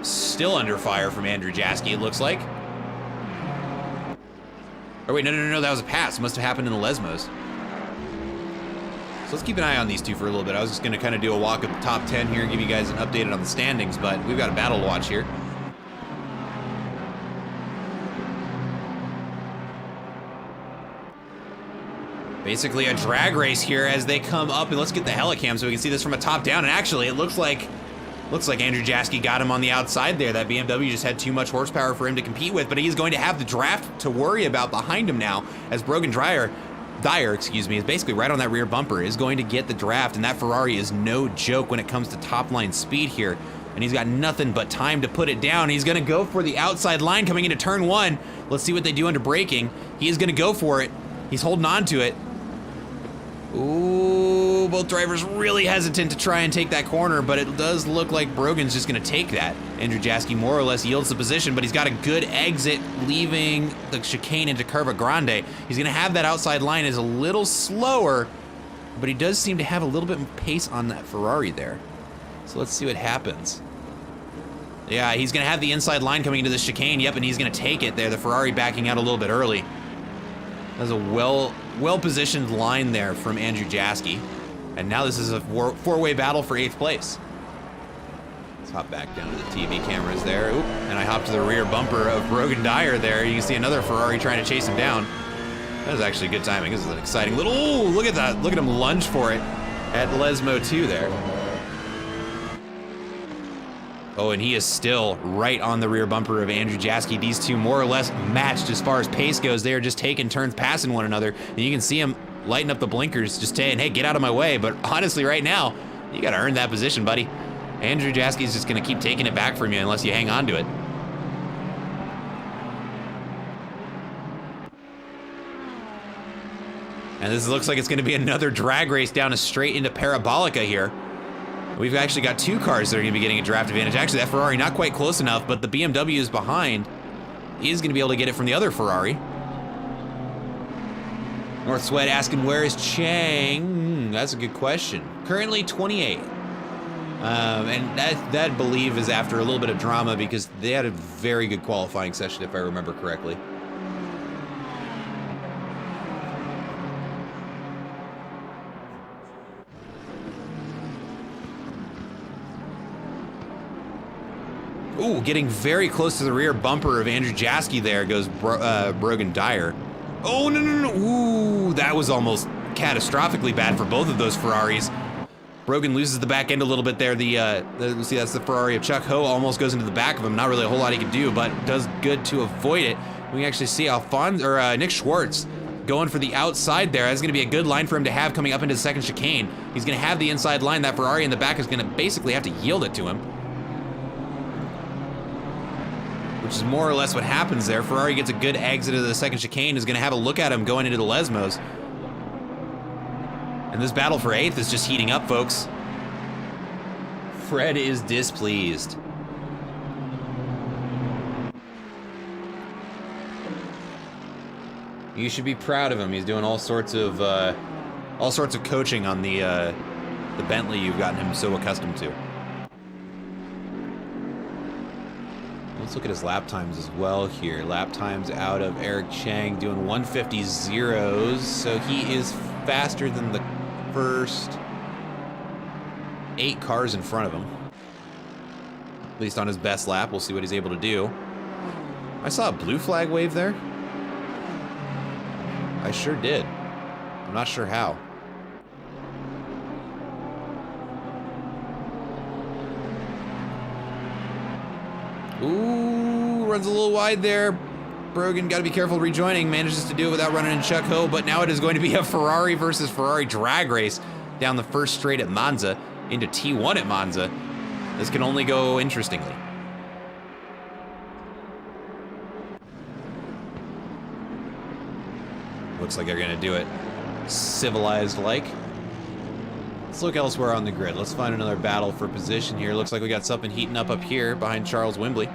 Still under fire from Andrew Jaski, it looks like. Oh wait, no, that was a pass. It must have happened in the Lesmos. So let's keep an eye on these two for a little bit. I was just gonna kind of do a walk of the top 10 here and give you guys an update on the standings, but we've got a battle to watch here. Basically a drag race here as they come up, and let's get the helicam so we can see this from a top down. And actually, it looks like Looks like Andrew Jaski got him on the outside there. That BMW just had too much horsepower for him to compete with, but he's going to have the draft to worry about behind him now, as Brogan Dyer, is basically right on that rear bumper, is going to get the draft, and that Ferrari is no joke when it comes to top line speed here. And he's got nothing but time to put it down. He's gonna go for the outside line coming into turn 1. Let's see what they do under braking. He is gonna go for it. He's holding on to it. Ooh, both drivers really hesitant to try and take that corner, but it does look like Brogan's just gonna take that. Andrew Jaski more or less yields the position, but he's got a good exit leaving the chicane into Curva Grande. He's gonna have that outside line, is a little slower, but he does seem to have a little bit of pace on that Ferrari there. So let's see what happens. Yeah, he's gonna have the inside line coming into the chicane, yep, and he's gonna take it there. The Ferrari backing out a little bit early. That's a well-positioned line there from Andrew Jaski. And now this is a four-way battle for 8th place. Let's hop back down to the TV cameras there. Oop, and I hop to the rear bumper of Brogan Dyer there. You can see another Ferrari trying to chase him down. That was actually good timing. This is an exciting little, ooh, look at that. Look at him lunge for it at Lesmo 2 there. Oh, and he is still right on the rear bumper of Andrew Jaski. These two more or less matched as far as pace goes. They are just taking turns passing one another. And you can see him lighting up the blinkers, just saying, hey, get out of my way. But honestly, right now, you got to earn that position, buddy. Andrew Jaski is just going to keep taking it back from you unless you hang on to it. And this looks like it's going to be another drag race down a straight into Parabolica here. We've actually got 2 cars that are going to be getting a draft advantage. Actually, that Ferrari not quite close enough, but the BMW is behind. He's going to be able to get it from the other Ferrari. North Sweat asking, where is Chang? That's a good question. Currently 28. And that I believe is after a little bit of drama because they had a very good qualifying session, if I remember correctly. Ooh, getting very close to the rear bumper of Andrew Jaski there goes Brogan Dyer. Oh, no. Ooh, that was almost catastrophically bad for both of those Ferraris. Brogan loses the back end a little bit there. See, that's the Ferrari of Chuck Ho, almost goes into the back of him. Not really a whole lot he can do, but does good to avoid it. We can actually see Nick Schwartz going for the outside there. That's going to be a good line for him to have coming up into the second chicane. He's going to have the inside line. That Ferrari in the back is going to basically have to yield it to him. Which is more or less what happens there. Ferrari gets a good exit of the second chicane, is going to have a look at him going into the Lesmos. And this battle for 8th is just heating up, folks. Fred is displeased. You should be proud of him. He's doing all sorts of coaching on the Bentley you've gotten him so accustomed to. Let's look at his lap times as well here. Lap times out of Eric Chang doing 150 zeros. So he is faster than the first 8 cars in front of him. At least on his best lap. We'll see what he's able to do. I saw a blue flag wave there. I sure did. I'm not sure how. Ooh, runs a little wide there. Brogan got to be careful rejoining. Manages to do it without running in Chuck Ho, but now it is going to be a Ferrari versus Ferrari drag race down the first straight at Monza into T1 at Monza. This can only go interestingly. Looks like they're going to do it civilized-like. Let's look elsewhere on the grid. Let's find another battle for position here. Looks like we got something heating up here behind Charles Wimbley.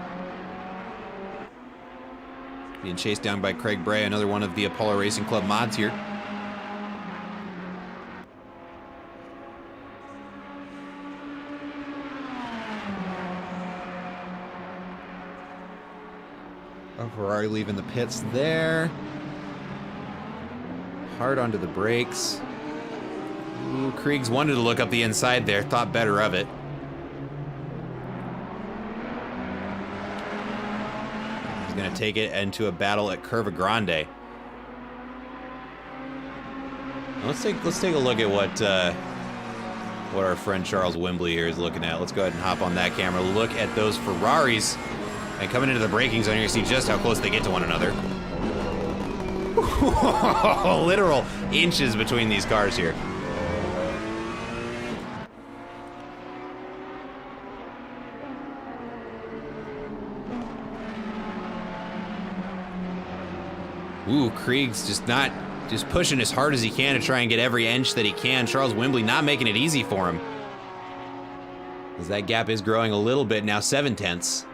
Being chased down by Craig Bray, another one of the Apollo Racing Club mods here. Oh, Ferrari leaving the pits there. Hard onto the brakes. Ooh, Kriegs wanted to look up the inside there, thought better of it. He's gonna take it into a battle at Curva Grande. Let's take a look at what our friend Charles Wembley here is looking at. Let's go ahead and hop on that camera. Look at those Ferraris. And coming into the braking zone, you're gonna see just how close they get to one another. Literal inches between these cars here. Ooh, Krieg's just pushing as hard as he can to try and get every inch that he can. Charles Wembley not making it easy for him. As that gap is growing a little bit now, 7/10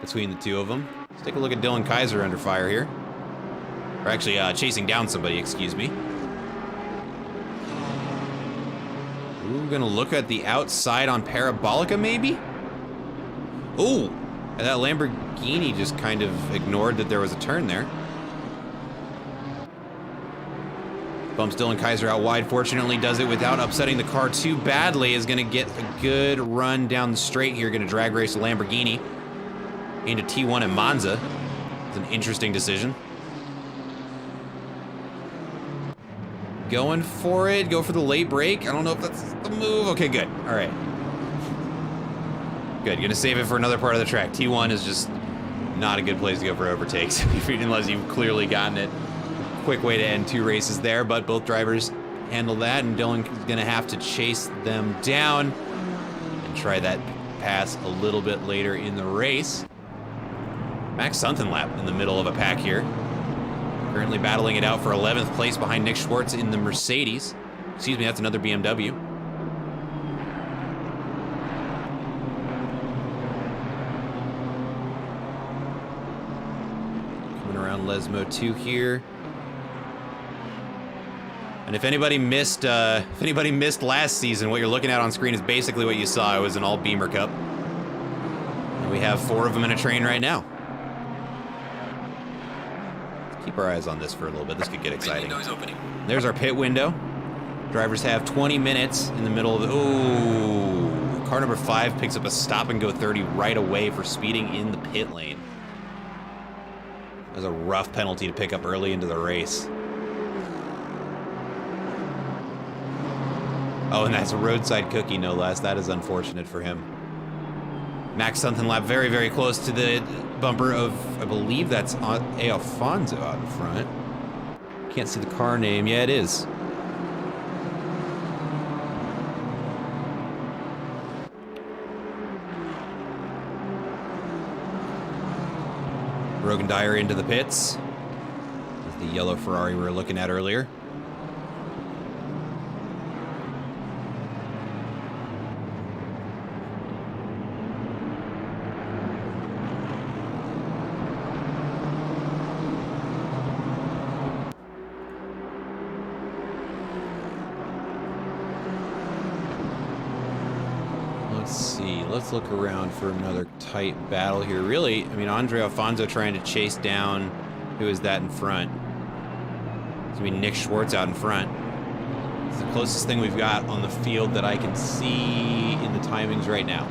between the two of them. Let's take a look at Dylan Kaiser under fire here. Or actually, chasing down somebody, excuse me. Ooh, gonna look at the outside on Parabolica, maybe? Ooh, and that Lamborghini just kind of ignored that there was a turn there. Bumps Dylan Kaiser out wide. Fortunately, does it without upsetting the car too badly. Is gonna get a good run down the straight here. Gonna drag race the Lamborghini into T1 at Monza. It's an interesting decision. Going for it. Go for the late break. I don't know if that's the move. Okay, good. All right. Good. Gonna save it for another part of the track. T1 is just not a good place to go for overtakes unless you've clearly gotten it. Quick way to end 2 races there, but both drivers handle that, and Dylan's gonna have to chase them down and try that pass a little bit later in the race. Max Sunkenlap in the middle of a pack here. Currently battling it out for 11th place behind Nick Schwartz in the Mercedes. Excuse me, that's another BMW. Coming around Lesmo 2 here. And if anybody missed last season, what you're looking at on screen is basically what you saw. It was an all Beamer Cup. And we have 4 of them in a train right now. Let's keep our eyes on this for a little bit. This could get exciting. There's our pit window. Drivers have 20 minutes in the middle of the... Ooh. Car number 5 picks up a stop and go 30 right away for speeding in the pit lane. That was a rough penalty to pick up early into the race. Oh, and that's a roadside cookie, no less. That is unfortunate for him. Max Sunkenlap very, very close to the bumper of, I believe that's A. Alfonso out in front. Can't see the car name. Yeah, it is. Rogan Dyer into the pits. That's the yellow Ferrari we were looking at earlier. Let's look around for another tight battle here. Really, I mean, Andre Alfonso trying to chase down, who is that in front? It's gonna be Nick Schwartz out in front. It's the closest thing we've got on the field that I can see in the timings right now.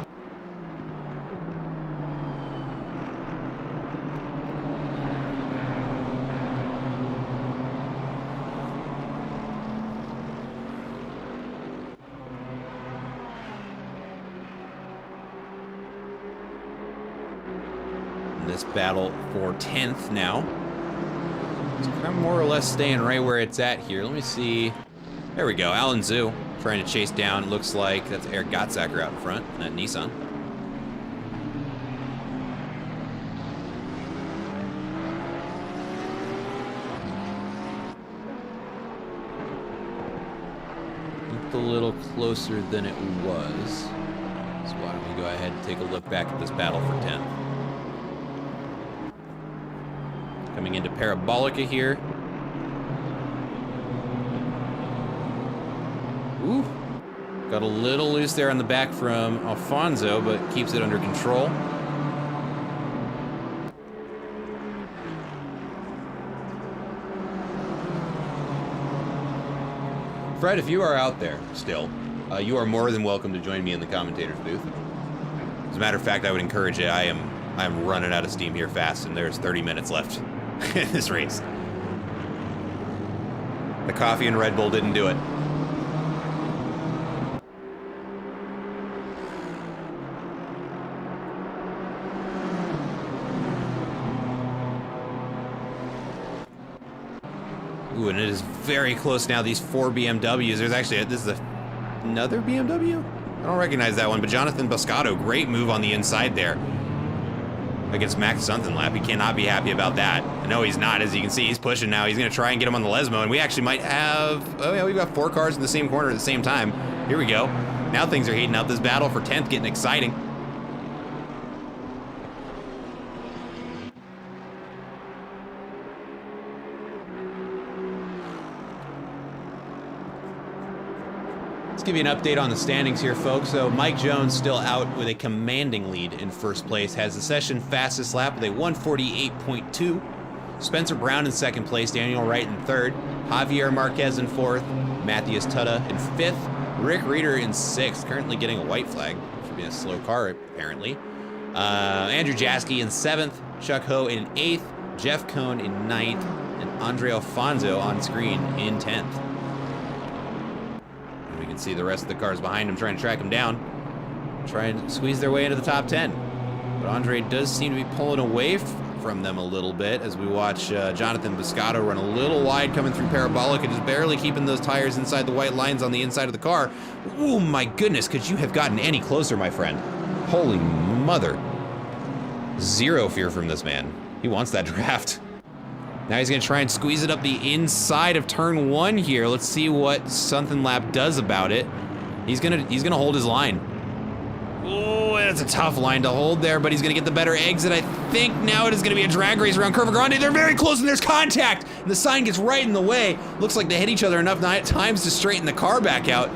This battle for 10th now. It's kind of more or less staying right where it's at here. Let me see. There we go. Alan Zhu trying to chase down. Looks like that's Eric Gottsacker out in front in that Nissan. Looked a little closer than it was. So why don't we go ahead and take a look back at this battle for 10th. Coming into Parabolica here. Ooh. Got a little loose there on the back from Alfonso, but keeps it under control. Fred, if you are out there still, you are more than welcome to join me in the commentator's booth. As a matter of fact, I would encourage it. I am running out of steam here fast, and there's 30 minutes left in this race. The coffee and Red Bull didn't do it. Ooh, and it is very close now, these 4 BMWs. There's actually, this is another BMW? I don't recognize that one, but Jonathan Boscato, great move on the inside there against Max Untitled. He cannot be happy about that. No, he's not. As you can see, he's pushing now. He's going to try and get him on the Lesmo, and we actually might have... Oh, yeah, we've got 4 cars in the same corner at the same time. Here we go. Now things are heating up. This battle for 10th getting exciting. Let's give you an update on the standings here, folks. So Mike Jones still out with a commanding lead in first place, has the session fastest lap with a 1:48.2. Spencer Brown in second place, Daniel Wright in third, Javier Marquez in fourth, Matthias Tutta in fifth, Rick Reeder in sixth, currently getting a white flag for being a slow car, apparently. Andrew Jaski in seventh, Chuck Ho in eighth, Jeff Cohn in ninth, and Andre Alfonso on screen in 10th. We can see the rest of the cars behind him trying to track him down, try and squeeze their way into the top 10. But Andre does seem to be pulling away from them a little bit as we watch Jonathan Boscato run a little wide coming through Parabolic and just barely keeping those tires inside the white lines on the inside of the car. Oh my goodness, could you have gotten any closer, my friend? Holy mother. Zero fear from this man. He wants that draft. Now he's gonna try and squeeze it up the inside of turn 1 here. Let's see what Something Lap does about it. He's gonna hold his line. Oh, it's a tough line to hold there, but he's gonna get the better exit. I think now it is gonna be a drag race around Curva Grande. They're very close and there's contact. And the sign gets right in the way. Looks like they hit each other enough times to straighten the car back out.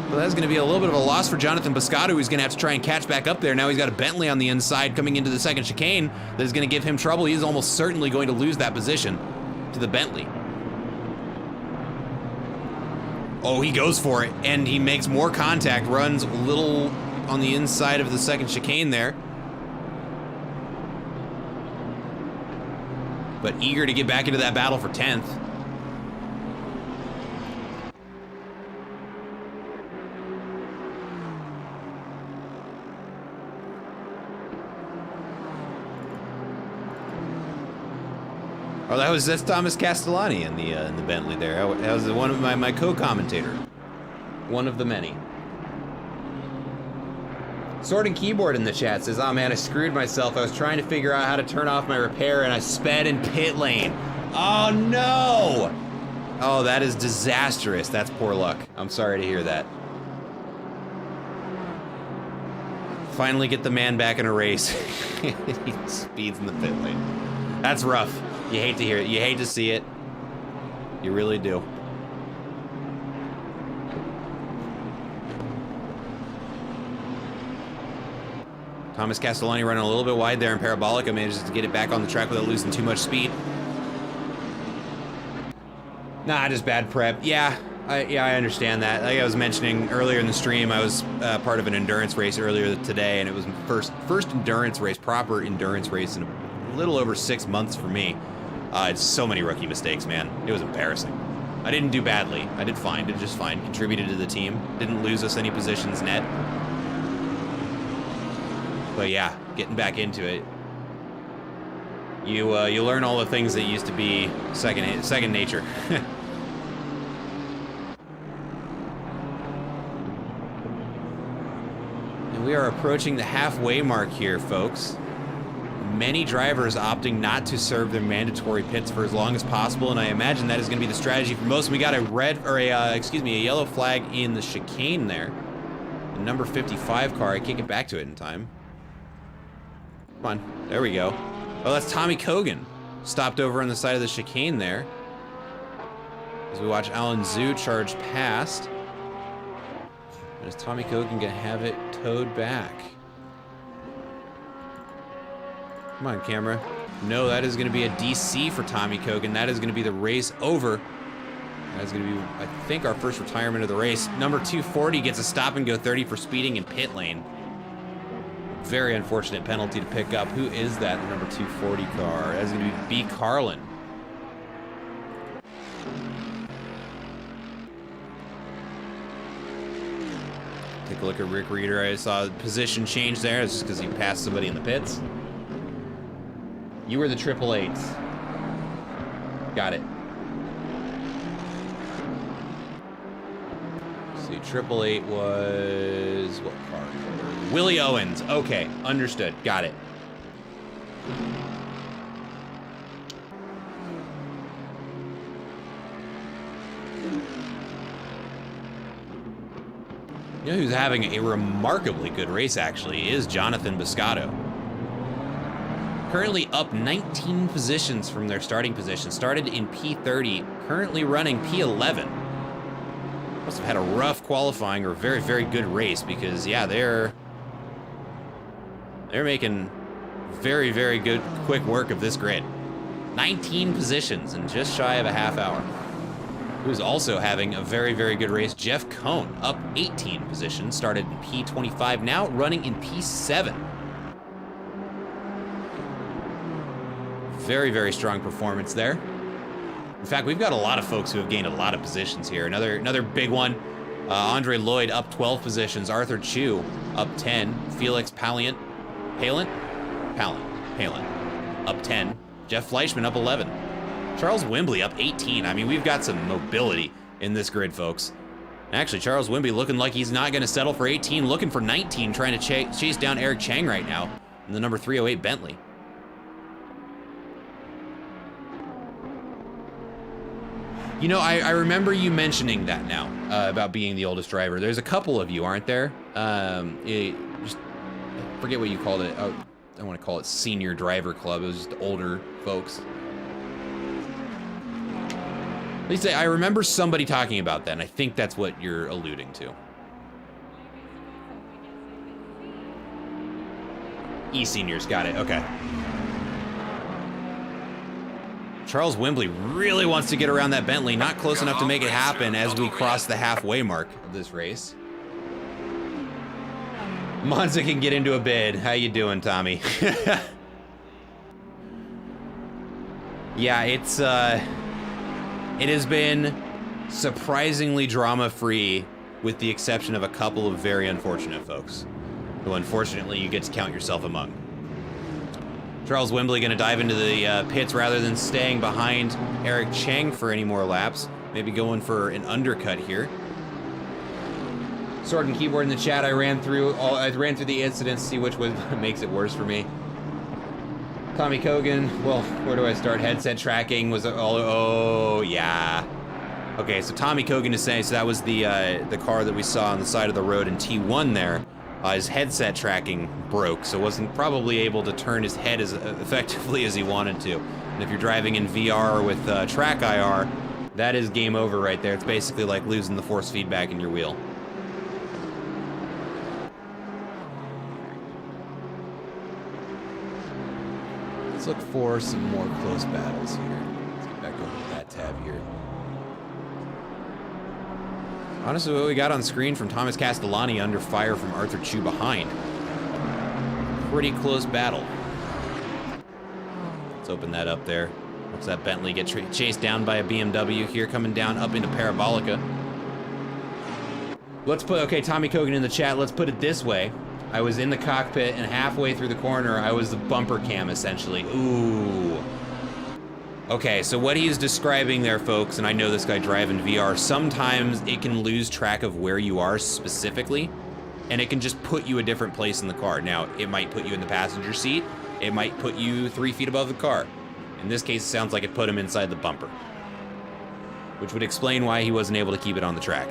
Well, that's gonna be a little bit of a loss for Jonathan Boscato, who's gonna have to try and catch back up there. Now he's got a Bentley on the inside coming into the second chicane that is gonna give him trouble. He's almost certainly going to lose that position to the Bentley. Oh, he goes for it, and he makes more contact, runs a little on the inside of the second chicane there. But eager to get back into that battle for 10th. Oh, that's Thomas Castellani in the Bentley there. That was one of my co-commentator. One of the many. Sword and Keyboard in the chat says, oh man, I screwed myself. I was trying to figure out how to turn off my repair and I sped in pit lane. Oh no! Oh, that is disastrous. That's poor luck. I'm sorry to hear that. Finally get the man back in a race. He speeds in the pit lane. That's rough. You hate to hear it. You hate to see it. You really do. Thomas Castellani running a little bit wide there in Parabolica, manages to get it back on the track without losing too much speed. Nah, just bad prep. Yeah, I understand that. Like I was mentioning earlier in the stream, I was part of an endurance race earlier today, and it was my first endurance race, proper endurance race, in a little over 6 months for me. It's so many rookie mistakes, man. It was embarrassing. I didn't do badly. I did fine. Did just fine. Contributed to the team. Didn't lose us any positions net. But yeah, getting back into it. You learn all the things that used to be second nature. And we are approaching the halfway mark here, folks. Many drivers opting not to serve their mandatory pits for as long as possible, and I imagine that is going to be the strategy for most. We got a yellow flag in the chicane there. The number 55 car. I can't get back to it in time. Come on, there we go. Oh, that's Tommy Kogan. Stopped over on the side of the chicane there. As we watch Alan Zhu charge past. And is Tommy Kogan gonna have it towed back? Come on, camera. No, that is gonna be a DC for Tommy Kogan. That is gonna be the race over. That is gonna be, I think, our first retirement of the race. Number 240 gets a stop and go 30 for speeding in pit lane. Very unfortunate penalty to pick up. Who is that, the number 240 car? That's gonna be B. Carlin. Take a look at Rick Reeder. I saw the position change there. It's just because he passed somebody in the pits. You were the 888s. Got it. see, 888 was what car? Willie Owens. Okay, understood. Got it. You know who's having a remarkably good race, actually, is Jonathan Biscotto. Currently up 19 positions from their starting position. Started in P30, currently running P11. Must have had a rough qualifying or very, very good race because, yeah, they're making very, very good, quick work of this grid. 19 positions in just shy of a half hour. Who's also having a very, very good race, Jeff Cohn, up 18 positions, started in P25, now running in P7. Very, very strong performance there. In fact, we've got a lot of folks who have gained a lot of positions here. Another big one, Andre Lloyd up 12 positions, Arthur Chu up 10, Felix Palin up 10, Jeff Fleischman up 11. Charles Wimbley up 18. I mean, we've got some mobility in this grid, folks. Actually, Charles Wimbley looking like he's not going to settle for 18, looking for 19, trying to chase down Eric Chang right now in the number 308 Bentley. You know, I remember you mentioning that now, about being the oldest driver. There's a couple of you, aren't there? Just forget what you called it. Oh, I want to call it Senior Driver Club. It was just older folks. At least I remember somebody talking about that, and I think that's what you're alluding to. E-seniors, got it, okay. Charles Wimbley really wants to get around that Bentley, not close enough to make it happen as we cross the halfway mark of this race. Monza can get into a bid. How you doing, Tommy? Yeah, it has been surprisingly drama-free with the exception of a couple of very unfortunate folks, who unfortunately you get to count yourself among. Charles Wimbley going to dive into the pits rather than staying behind Eric Chang for any more laps. Maybe going for an undercut here. Sword and keyboard in the chat. I ran through the incidents to see which one makes it worse for me. Tommy Kogan. Well, where do I start? Headset tracking was oh yeah. Okay, so Tommy Kogan is saying so that was the car that we saw on the side of the road in T1 there. His headset tracking broke, so wasn't probably able to turn his head as effectively as he wanted to. And if you're driving in VR with track IR, that is game over right there. It's basically like losing the force feedback in your wheel. Let's look for some more close battles here. Let's get back over to that tab here. Honestly, what we got on screen from Thomas Castellani under fire from Arthur Chu behind. Pretty close battle. Let's open that up there. Looks that Bentley get chased down by a BMW here, coming down up into Parabolica. Let's put, okay, Tommy Kogan in the chat, let's put it this way. I was in the cockpit and halfway through the corner, I was the bumper cam essentially. Ooh. Okay, so what he's describing there, folks, and I know this guy driving VR, sometimes it can lose track of where you are specifically, and it can just put you a different place in the car. Now, it might put you in the passenger seat, it might put you 3 feet above the car. In this case, it sounds like it put him inside the bumper, which would explain why he wasn't able to keep it on the track.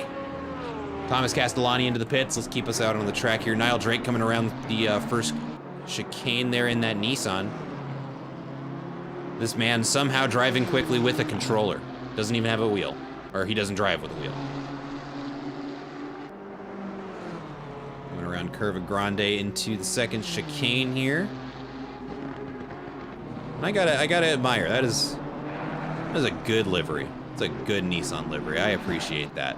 Thomas Castellani into the pits. Let's keep us out on the track here. Niall Drake coming around the first chicane there in that Nissan. This man somehow driving quickly with a controller. Doesn't even have a wheel. Or he doesn't drive with a wheel. Coming around Curva Grande into the second chicane here. And I gotta admire, that is a good livery. It's a good Nissan livery. I appreciate that.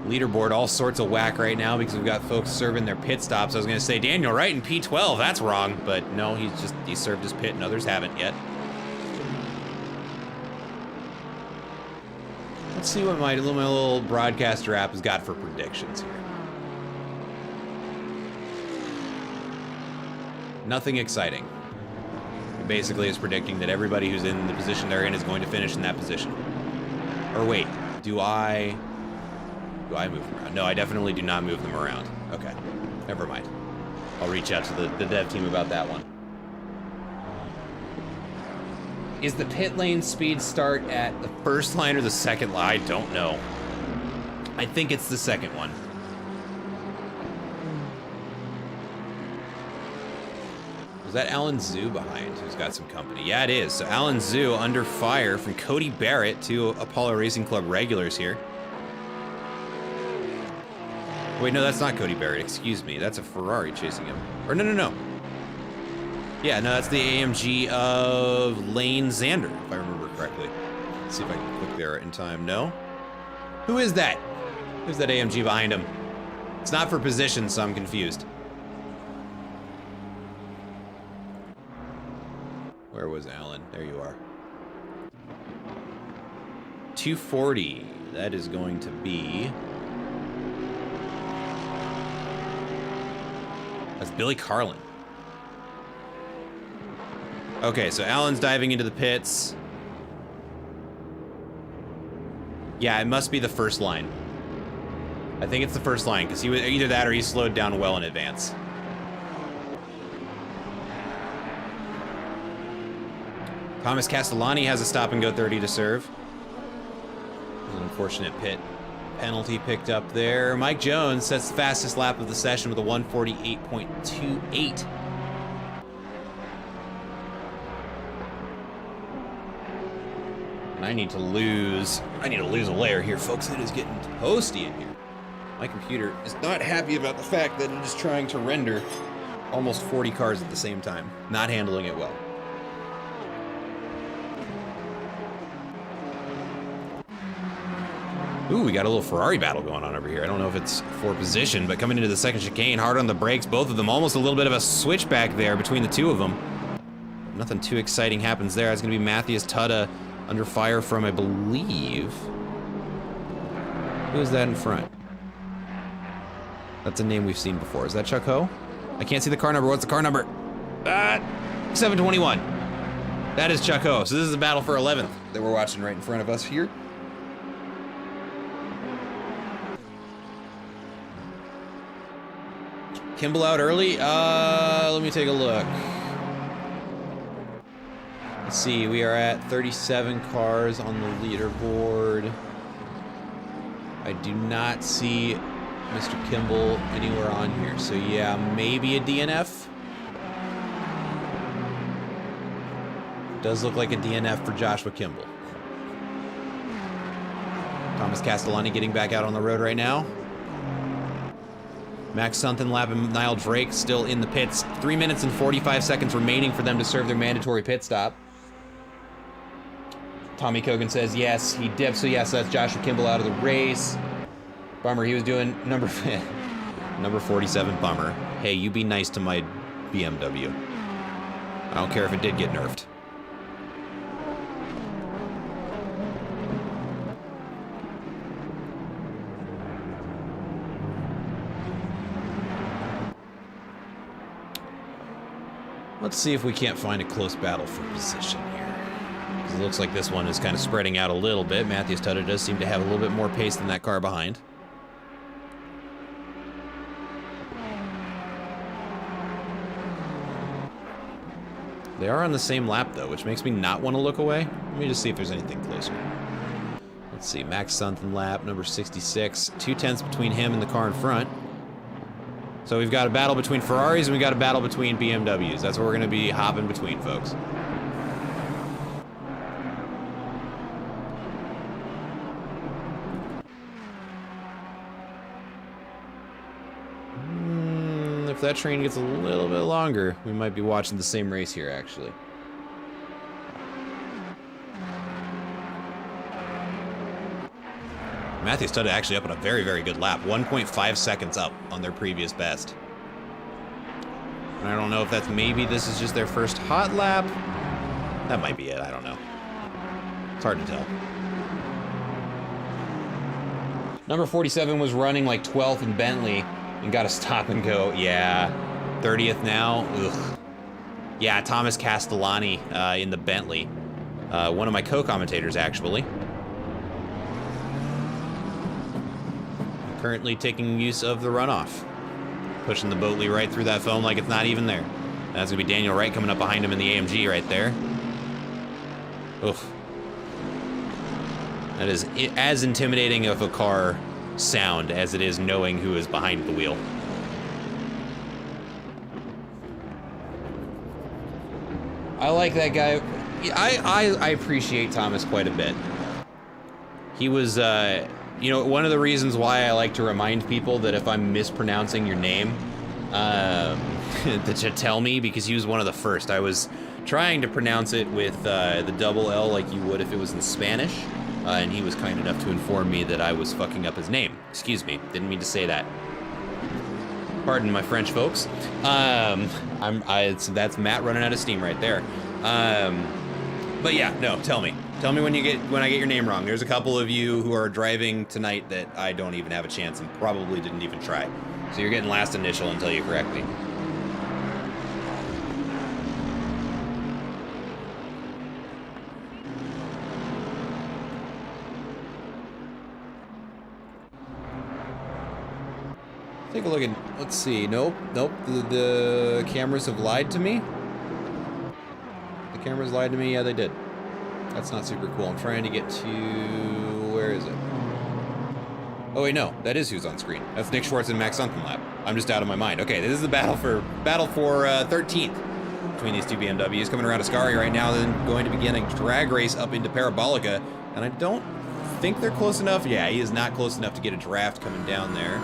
Leaderboard all sorts of whack right now because we've got folks serving their pit stops. I was gonna say Daniel Wright in P12, that's wrong, but no, he served his pit and others haven't yet. Let's see what my little broadcaster app has got for predictions here. Nothing exciting. basically is predicting that everybody who's in the position they're in is going to finish in that position. Or wait, do I move them around? No, I definitely do not move them around. Okay, never mind. I'll reach out to the dev team about that one. Is the pit lane speed start at the first line or the second line? I don't know. I think it's the second one. Was that Alan Zhu behind who's got some company? Yeah, it is. So Alan Zhu under fire from Cody Barrett, two Apollo Racing Club regulars here. Wait, no, that's not Cody Barrett. Excuse me. That's a Ferrari chasing him. Or no. Yeah, no, that's the AMG of Lane Xander, if I remember correctly. Let's see if I can click there in time. No? Who is that? Who's that AMG behind him? It's not for position, so I'm confused. Where was Alan? There you are. 240. That is going to be... That's Billy Carlin. Okay, so Alan's diving into the pits. Yeah, it must be the first line. I think it's the first line, because he was either that or he slowed down well in advance. Thomas Castellani has a stop and go 30 to serve. An unfortunate pit penalty picked up there. Mike Jones sets the fastest lap of the session with a 1:48.28. And I need to lose a layer here, folks. It is getting toasty in here. My computer is not happy about the fact that it is trying to render almost 40 cars at the same time. Not handling it well. Ooh, we got a little Ferrari battle going on over here. I don't know if it's for position, but coming into the second chicane, hard on the brakes, both of them. Almost a little bit of a switchback there between the two of them. Nothing too exciting happens there. It's going to be Matthias Tudda under fire from, I believe... Who is that in front? That's a name we've seen before. Is that Chuck Ho? I can't see the car number. What's the car number? 721. That is Chuck Ho. So this is a battle for 11th that we're watching right in front of us here. Kimball out early? Let me take a look. Let's see, we are at 37 cars on the leaderboard. I do not see Mr. Kimball anywhere on here. So yeah, maybe a DNF. Does look like a DNF for Joshua Kimball. Thomas Castellani getting back out on the road right now. Max Sunkenlap and Niall Drake still in the pits. 3 minutes and 45 seconds remaining for them to serve their mandatory pit stop. Tommy Kogan says yes, he dipped, so yes, that's Joshua Kimball out of the race. Bummer, he was doing number 47, bummer. Hey, you be nice to my BMW. I don't care if it did get nerfed. Let's see if we can't find a close battle for position here. Because it looks like this one is kind of spreading out a little bit. Matthias Tudda does seem to have a little bit more pace than that car behind. They are on the same lap, though, which makes me not want to look away. Let me just see if there's anything closer. Let's see. Max Sunkenlap, number 66. 2/10 between him and the car in front. So we've got a battle between Ferraris and we've got a battle between BMWs. That's what we're going to be hopping between, folks. If that train gets a little bit longer, we might be watching the same race here, actually. Matthias Tudda actually up on a very, very good lap. 1.5 seconds up on their previous best. And I don't know if that's maybe this is just their first hot lap. That might be it, I don't know. It's hard to tell. Number 47 was running like 12th in Bentley and got a stop and go. Yeah, 30th now. Ugh. Yeah, Thomas Castellani in the Bentley. One of my co-commentators, actually. Currently taking use of the runoff. Pushing the Boatley right through that foam like it's not even there. That's gonna be Daniel Wright coming up behind him in the AMG right there. Oof. That is as intimidating of a car sound as it is knowing who is behind the wheel. I like that guy. I appreciate Thomas quite a bit. He was, you know, one of the reasons why I like to remind people that if I'm mispronouncing your name, to tell me, because he was one of the first. I was trying to pronounce it with the double L like you would if it was in Spanish, and he was kind enough to inform me that I was fucking up his name. Excuse me, didn't mean to say that. Pardon my French, folks. That's Matt running out of steam right there. But yeah, no, tell me when I get your name wrong. There's a couple of you who are driving tonight that I don't even have a chance and probably didn't even try. So you're getting last initial until you correct me. Take a look at, let's see, nope, the cameras have lied to me. The cameras lied to me, yeah they did. That's not super cool. I'm trying to get to, where is it? Oh wait, no, that is who's on screen. That's Nick Schwartz and Max Dunlap. I'm just out of my mind. Okay, this is the battle for 13th between these two BMWs. Coming around Ascari right now, then going to begin a drag race up into Parabolica, and I don't think they're close enough. Yeah, he is not close enough to get a draft coming down there.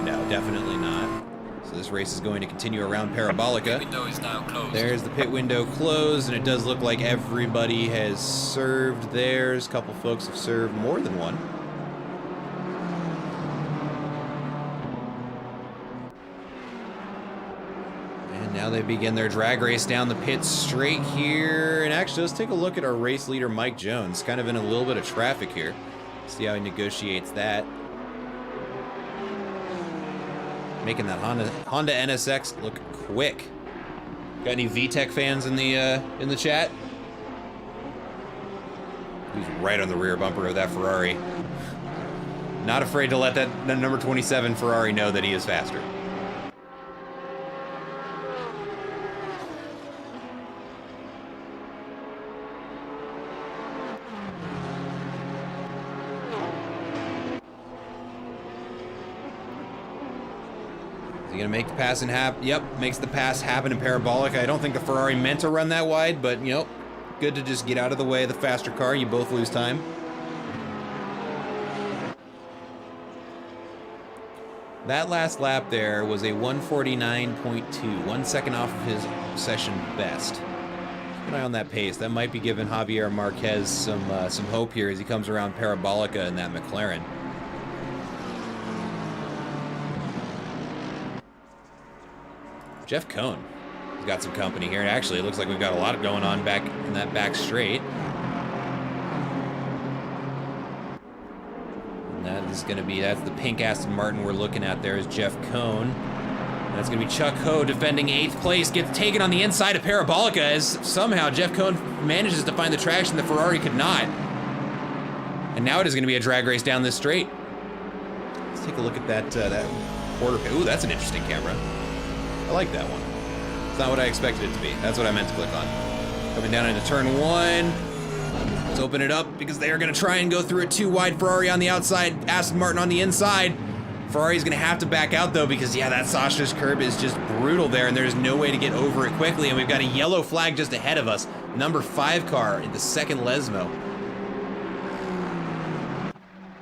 No, definitely not. So this race is going to continue around Parabolica. The pit window is now closed. There's the pit window closed, and it does look like everybody has served theirs. A couple folks have served more than one. And now they begin their drag race down the pit straight here. And actually, let's take a look at our race leader, Mike Jones. Kind of in a little bit of traffic here. See how he negotiates that. Making that Honda NSX look quick. Got any VTEC fans in the chat? He's right on the rear bumper of that Ferrari. Not afraid to let that number 27 Ferrari know that he is faster. Gonna make the pass and yep, makes the pass happen in Parabolic. I don't think the Ferrari meant to run that wide, but you know, good to just get out of the way of the faster car. You both lose time. That last lap there was a 149.2, 1 second off of his session best. Keep an eye on that pace. That might be giving Javier Marquez some hope here as he comes around Parabolica in that McLaren. Jeff Cohn has got some company here. And actually, it looks like we've got a lot going on back in that back straight. And that is going to be, that's the pink Aston Martin we're looking at there is Jeff Cohn. That's going to be Chuck Ho defending 8th place. Gets taken on the inside of Parabolica as somehow Jeff Cohn manages to find the traction the Ferrari could not. And now it is going to be a drag race down this straight. Let's take a look at that quarter. Ooh, that's an interesting camera. I like that one. It's not what I expected it to be. That's what I meant to click on. Coming down into turn 1. Let's open it up because they are going to try and go through it too wide. Ferrari on the outside, Aston Martin on the inside. Ferrari's going to have to back out though because yeah, that Sacha's curb is just brutal there and there's no way to get over it quickly. And we've got a yellow flag just ahead of us. Number 5 car in the second Lesmo.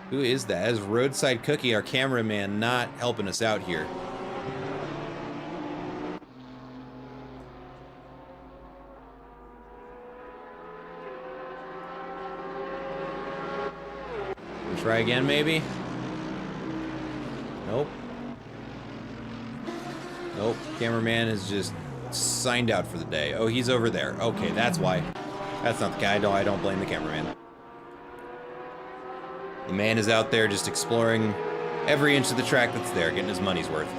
Who is that? That is Roadside Cookie, our cameraman, not helping us out here. Try again, maybe? Nope. Nope. Cameraman is just signed out for the day. Oh, he's over there. Okay, that's why. That's not the guy. I don't blame the cameraman. The man is out there just exploring every inch of the track that's there, getting his money's worth.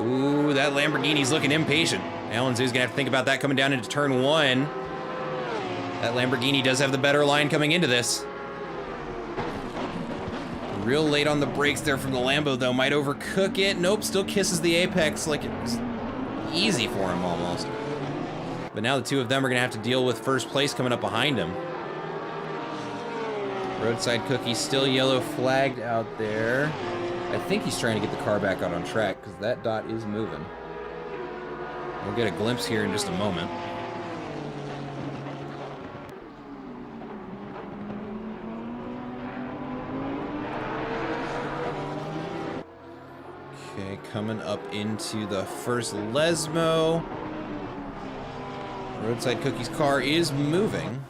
Ooh, that Lamborghini's looking impatient. Alan Zoo's gonna have to think about that coming down into turn 1. That Lamborghini does have the better line coming into this. Real late on the brakes there from the Lambo, though. Might overcook it. Nope, still kisses the apex like it's easy for him almost. But now the two of them are gonna have to deal with first place coming up behind him. Roadside Cookie still yellow flagged out there. I think he's trying to get the car back out on track because that dot is moving. We'll get a glimpse here in just a moment. Okay, coming up into the first Lesmo. Roadside Cookie's car is moving.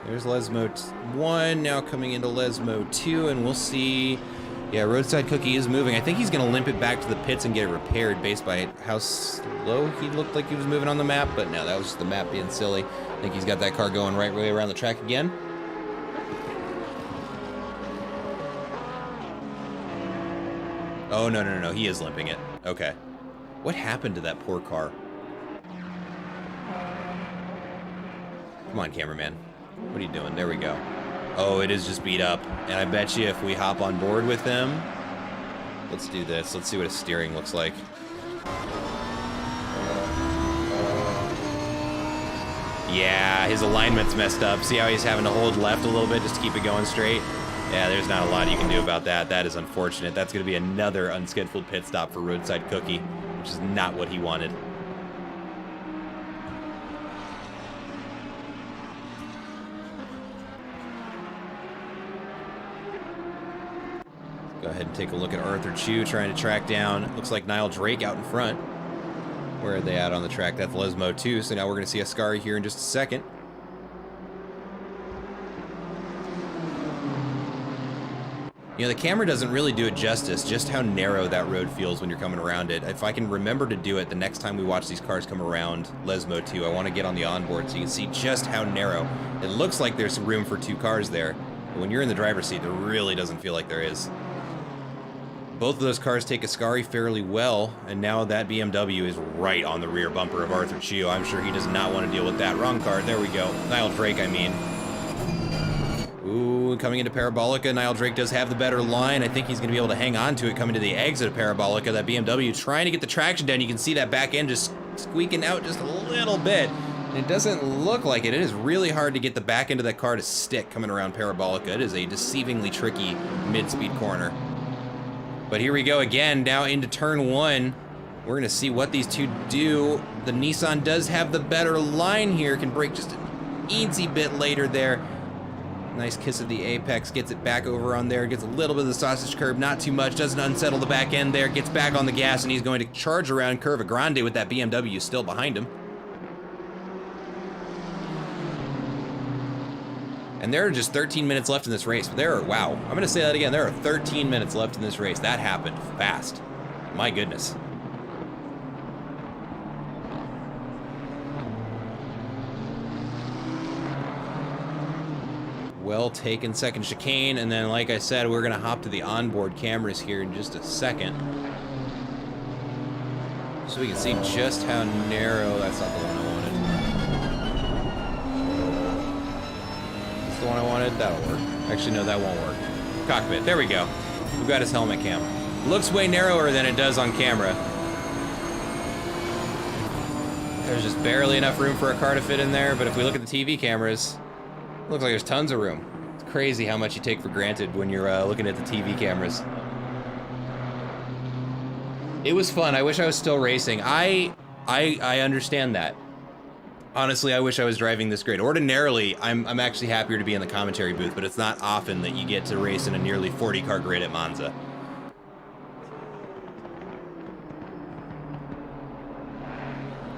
There's Lesmo 1, now coming into Lesmo 2, and we'll see. Yeah, Roadside Cookie is moving. I think he's gonna limp it back to the pits and get it repaired based by how slow he looked like he was moving on the map, but no, that was just the map being silly. I think he's got that car going right way around the track again. Oh, no, he is limping it. Okay. What happened to that poor car? Come on, cameraman. What are you doing? There we go. Oh, it is just beat up. And I bet you if we hop on board with him... Let's do this. Let's see what his steering looks like. Yeah, his alignment's messed up. See how he's having to hold left a little bit just to keep it going straight? Yeah, there's not a lot you can do about that. That is unfortunate. That's going to be another unscheduled pit stop for Roadside Cookie, which is not what he wanted. Go ahead and take a look at Arthur Chu trying to track down. Looks like Niall Drake out in front. Where are they at on the track? That's Lesmo 2, so now we're going to see Ascari here in just a second. You know, the camera doesn't really do it justice, just how narrow that road feels when you're coming around it. If I can remember to do it the next time we watch these cars come around Lesmo 2, I want to get on the onboard so you can see just how narrow. It looks like there's room for 2 cars there, but when you're in the driver's seat, it really doesn't feel like there is. Both of those cars take Ascari fairly well, and now that BMW is right on the rear bumper of Arthur Chu. I'm sure he does not want to deal with that. Wrong car. There we go. Niall Drake, I mean. Ooh, coming into Parabolica, Niall Drake does have the better line. I think he's going to be able to hang on to it coming to the exit of Parabolica. That BMW trying to get the traction down. You can see that back end just squeaking out just a little bit. And it doesn't look like it. It is really hard to get the back end of that car to stick coming around Parabolica. It is a deceivingly tricky mid-speed corner. But here we go again, now into turn 1. We're going to see what these two do. The Nissan does have the better line here. Can brake just an easy bit later there. Nice kiss of the apex, gets it back over on there, gets a little bit of the sausage curb, not too much, doesn't unsettle the back end there, gets back on the gas, and he's going to charge around Curva Grande with that BMW still behind him. And there are just 13 minutes left in this race. Wow, I'm gonna say that again, there are 13 minutes left in this race. That happened fast. My goodness. Well taken second chicane, and then like I said, we're gonna hop to the onboard cameras here in just a second. So we can see just how narrow, that's not the one I wanted. That's the one I wanted, that'll work. Actually, no, that won't work. Cockpit, there we go. We've got his helmet cam. Looks way narrower than it does on camera. There's just barely enough room for a car to fit in there, but if we look at the TV cameras, looks like there's tons of room. It's crazy how much you take for granted when you're looking at the TV cameras. It was fun. I wish I was still racing. I understand that. Honestly, I wish I was driving this grid. Ordinarily, I'm actually happier to be in the commentary booth, but it's not often that you get to race in a nearly 40-car grid at Monza.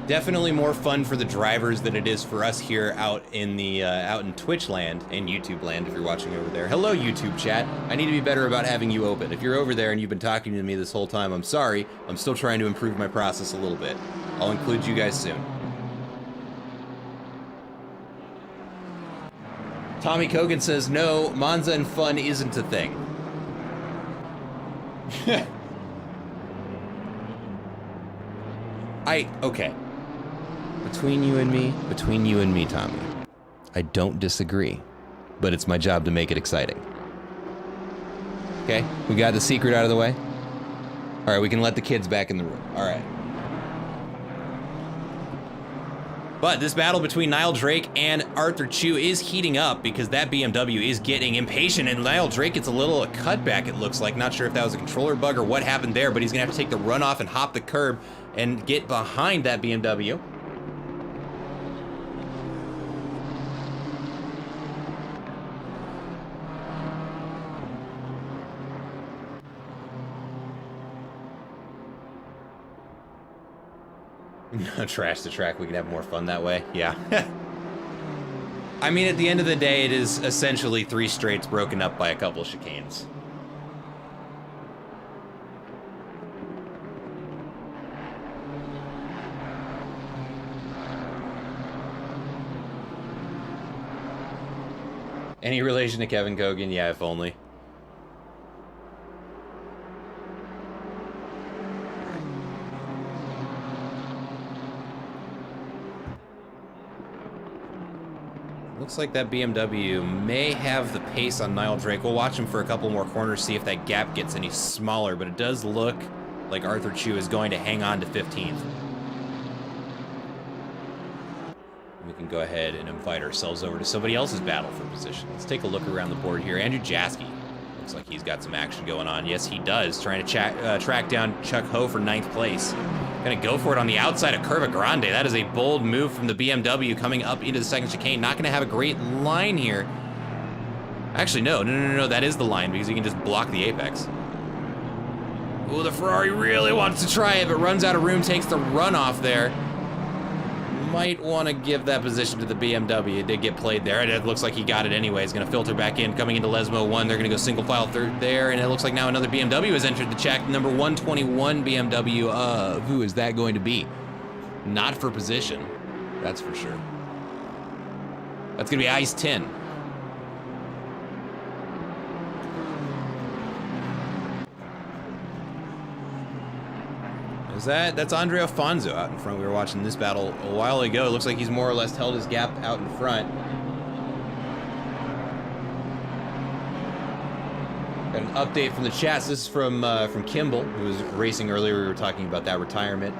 Definitely more fun for the drivers than it is for us here out in the out in Twitch land and YouTube land if you're watching over there. Hello, YouTube chat. I need to be better about having you open. If you're over there and you've been talking to me this whole time, I'm sorry. I'm still trying to improve my process a little bit. I'll include you guys soon. Tommy Kogan says, no, Monza and fun isn't a thing. Okay. Between you and me, Tommy, I don't disagree, but it's my job to make it exciting. Okay, we got the secret out of the way. All right, we can let the kids back in the room. All right. But this battle between Niall Drake and Arthur Chu is heating up because that BMW is getting impatient, and Niall Drake gets a little cutback, it looks like. Not sure if that was a controller bug or what happened there, but he's gonna have to take the runoff and hop the curb and get behind that BMW. Trash the track, we can have more fun that way. Yeah. I mean, at the end of the day, it is essentially 3 straights broken up by a couple of chicanes. Any relation to Kevin Kogan? Yeah, if only. Looks like that BMW may have the pace on Niall Drake. We'll watch him for a couple more corners, see if that gap gets any smaller, but it does look like Arthur Chu is going to hang on to 15th. We can go ahead and invite ourselves over to somebody else's battle for position. Let's take a look around the board here. Andrew Jaski. Looks like he's got some action going on. Yes, he does. Trying to track down Chuck Ho for 9th place. Gonna go for it on the outside of Curva Grande. That is a bold move from the BMW coming up into the second chicane. Not gonna have a great line here. Actually, no. That is the line because you can just block the apex. Ooh, the Ferrari really wants to try it, but runs out of room, takes the runoff there. Might want to give that position to the BMW. It did get played there. It looks like he got it anyway. He's going to filter back in, coming into Lesmo 1. They're going to go single file third there, and it looks like now another BMW has entered the check. Number 121 BMW. Who is that going to be? Not for position. That's for sure. That's going to be Ice 10. That's Andre Alfonso out in front. We were watching this battle a while ago. It looks like he's more or less held his gap out in front. Got an update from the chat. This is from Kimball, who was racing earlier. We were talking about that retirement.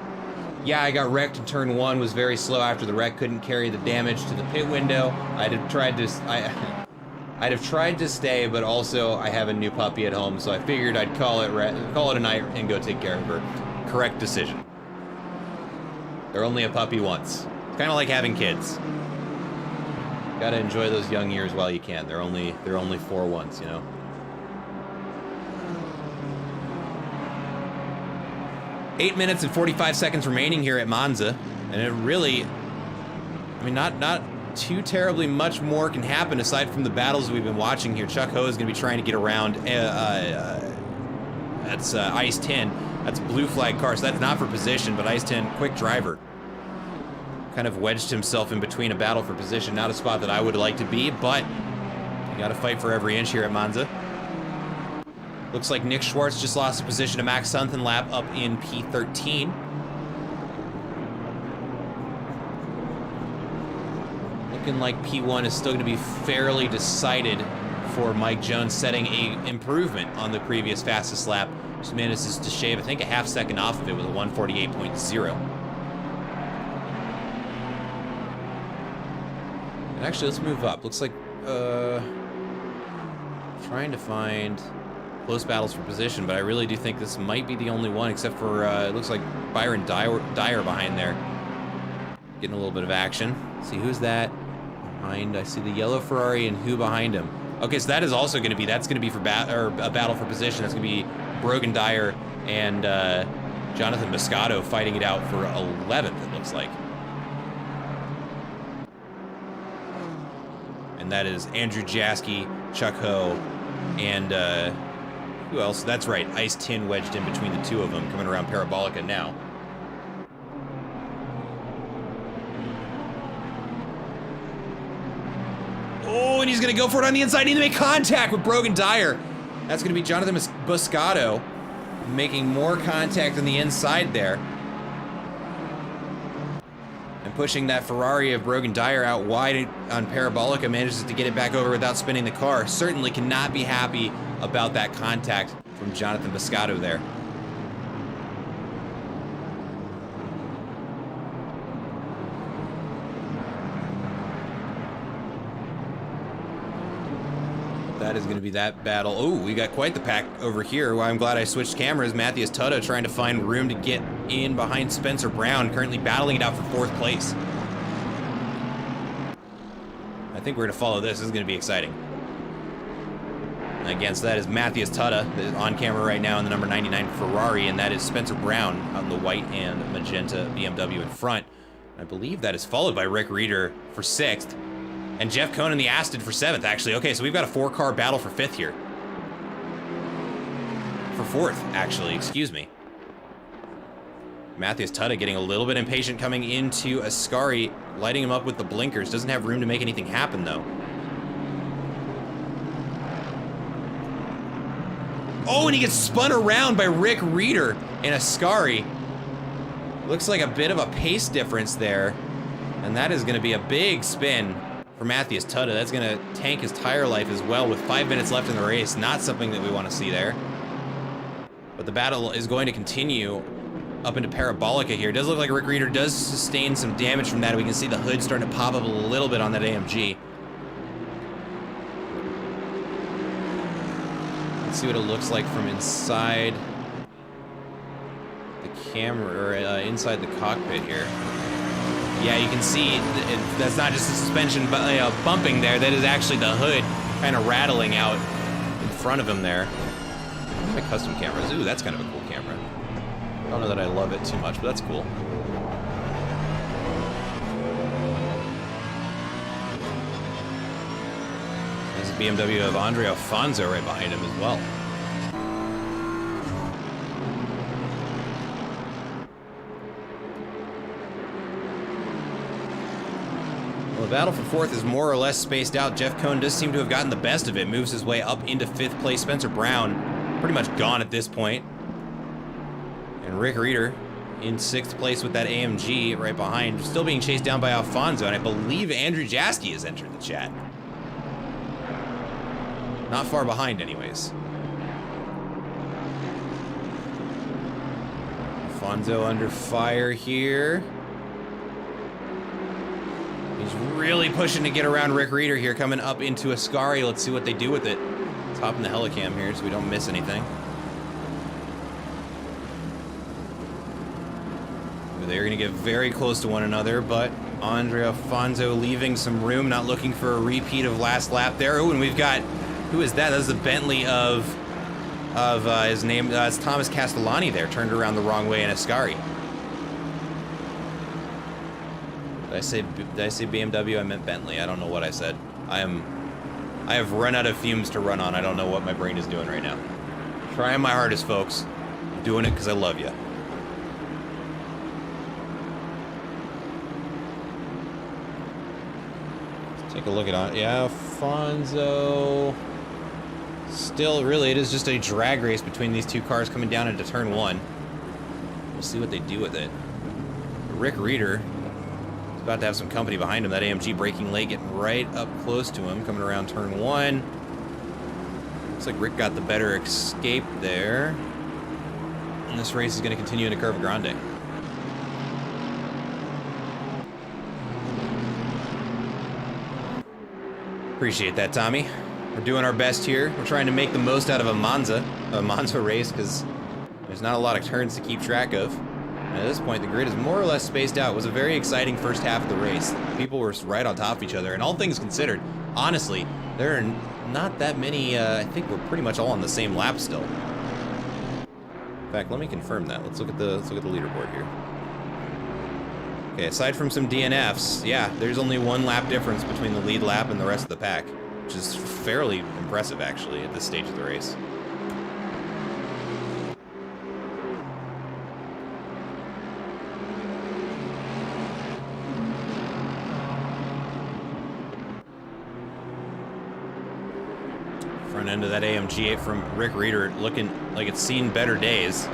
Yeah, I got wrecked in turn 1. Was very slow after the wreck. Couldn't carry the damage to the pit window. I'd have tried to stay, but also I have a new puppy at home, so I figured I'd call it a night and go take care of her. Correct decision. They're only a puppy once. It's kind of like having kids. Gotta enjoy those young years while you can. They're only 4 once, you know. Eight minutes and 45 seconds remaining here at Monza, and it really, I mean, not too terribly much more can happen aside from the battles we've been watching here. Chuck Ho is going to be trying to get around. That's Ice 10. That's a blue flag car, so that's not for position, but Ice 10, quick driver. Kind of wedged himself in between a battle for position. Not a spot that I would like to be, but you got to fight for every inch here at Monza. Looks like Nick Schwartz just lost a position to Max Sunkenlap up in P13. Looking like P1 is still going to be fairly decided for Mike Jones, setting a improvement on the previous fastest lap. Just manages to shave, I think, a half second off of it with a 1:48.0. And actually, let's move up. Looks like, trying to find close battles for position, but I really do think this might be the only one, except for, it looks like Byron Dyer behind there. Getting a little bit of action. Let's see, who's that behind? I see the yellow Ferrari and who behind him? Okay, so that is also going to be, that's going to be for a battle for position. That's going to be Brogan Dyer and Jonathan Moscato fighting it out for 11th, it looks like. And that is Andrew Jaski, Chuck Ho, and who else? That's right, Ice Tin wedged in between the two of them, coming around Parabolica now. Oh, and he's going to go for it on the inside. He needs to make contact with Brogan Dyer. That's going to be Jonathan Moscato making more contact on the inside there. pushing that Ferrari of Brogan Dyer out wide on Parabolica, manages to get it back over without spinning the car. Certainly cannot be happy about that contact from Jonathan Biscotto there. That is going to be that battle. Oh, we got quite the pack over here. Well, I'm glad I switched cameras. Matthias Tutto trying to find room to get in behind Spencer Brown, currently battling it out for 4th place. I think we're going to follow this. This is going to be exciting. Against that is Matthias Tutto on camera right now in the number 99 Ferrari, and that is Spencer Brown on the white and magenta BMW in front. I believe that is followed by Rick Reeder for 6th. And Jeff Cohn in the Aston for 7th, actually. Okay, so we've got a 4-car battle for 5th here. For 4th, actually, excuse me. Matthias Tutto getting a little bit impatient coming into Ascari, lighting him up with the blinkers. Doesn't have room to make anything happen, though. Oh, and he gets spun around by Rick Reeder in Ascari. Looks like a bit of a pace difference there. And that is going to be a big spin for Matthias Tutto. That's going to tank his tire life as well with 5 minutes left in the race. Not something that we want to see there. But the battle is going to continue up into Parabolica here. It does look like Rick Reeder does sustain some damage from that. We can see the hood starting to pop up a little bit on that AMG. Let's see what it looks like from inside the camera, or inside the cockpit here. Yeah, you can see that's not just the suspension but bumping there. That is actually the hood kind of rattling out in front of him there. My custom cameras. Ooh, that's kind of a cool camera. I don't know that I love it too much, but that's cool. There's a BMW of Andre Alfonso right behind him as well. Well, the battle for 4th is more or less spaced out. Jeff Cohn does seem to have gotten the best of it. Moves his way up into 5th place. Spencer Brown pretty much gone at this point. And Rick Reeder in 6th place with that AMG right behind. Still being chased down by Alfonso, and I believe Andrew Jaski has entered the chat. Not far behind anyways. Alfonso under fire here. He's really pushing to get around Rick Reeder here, coming up into Ascari. Let's see what they do with it. Let's hop in the helicam here so we don't miss anything. They're going to get very close to one another, but Andre Alfonso leaving some room, not looking for a repeat of last lap there. Oh, and we've got, who is that? That's the Bentley of his name. It's Thomas Castellani there, turned around the wrong way in Ascari. Did I say BMW? I meant Bentley. I don't know what I said. I have run out of fumes to run on. I don't know what my brain is doing right now. Trying my hardest, folks. I'm doing it because I love you. Let's take a look at it. Yeah, Alfonso. Still, really, it is just a drag race between these two cars coming down into turn 1. We'll see what they do with it. Rick Reeder is about to have some company behind him. That AMG braking late, getting right up close to him, coming around turn 1. Looks like Rick got the better escape there. And this race is going to continue into Curva Grande. Appreciate that, Tommy. We're doing our best here. We're trying to make the most out of a MONZA race, because there's not a lot of turns to keep track of. And at this point, the grid is more or less spaced out. It was a very exciting first half of the race. People were right on top of each other, and all things considered, honestly, there are not that many. I think we're pretty much all on the same lap still. In fact, let me confirm that. Let's look at the leaderboard here. Okay, aside from some DNFs, yeah, there's only 1 lap difference between the lead lap and the rest of the pack, which is fairly impressive, actually, at this stage of the race. Front end of that AMG from Rick Reeder looking like it's seen better days.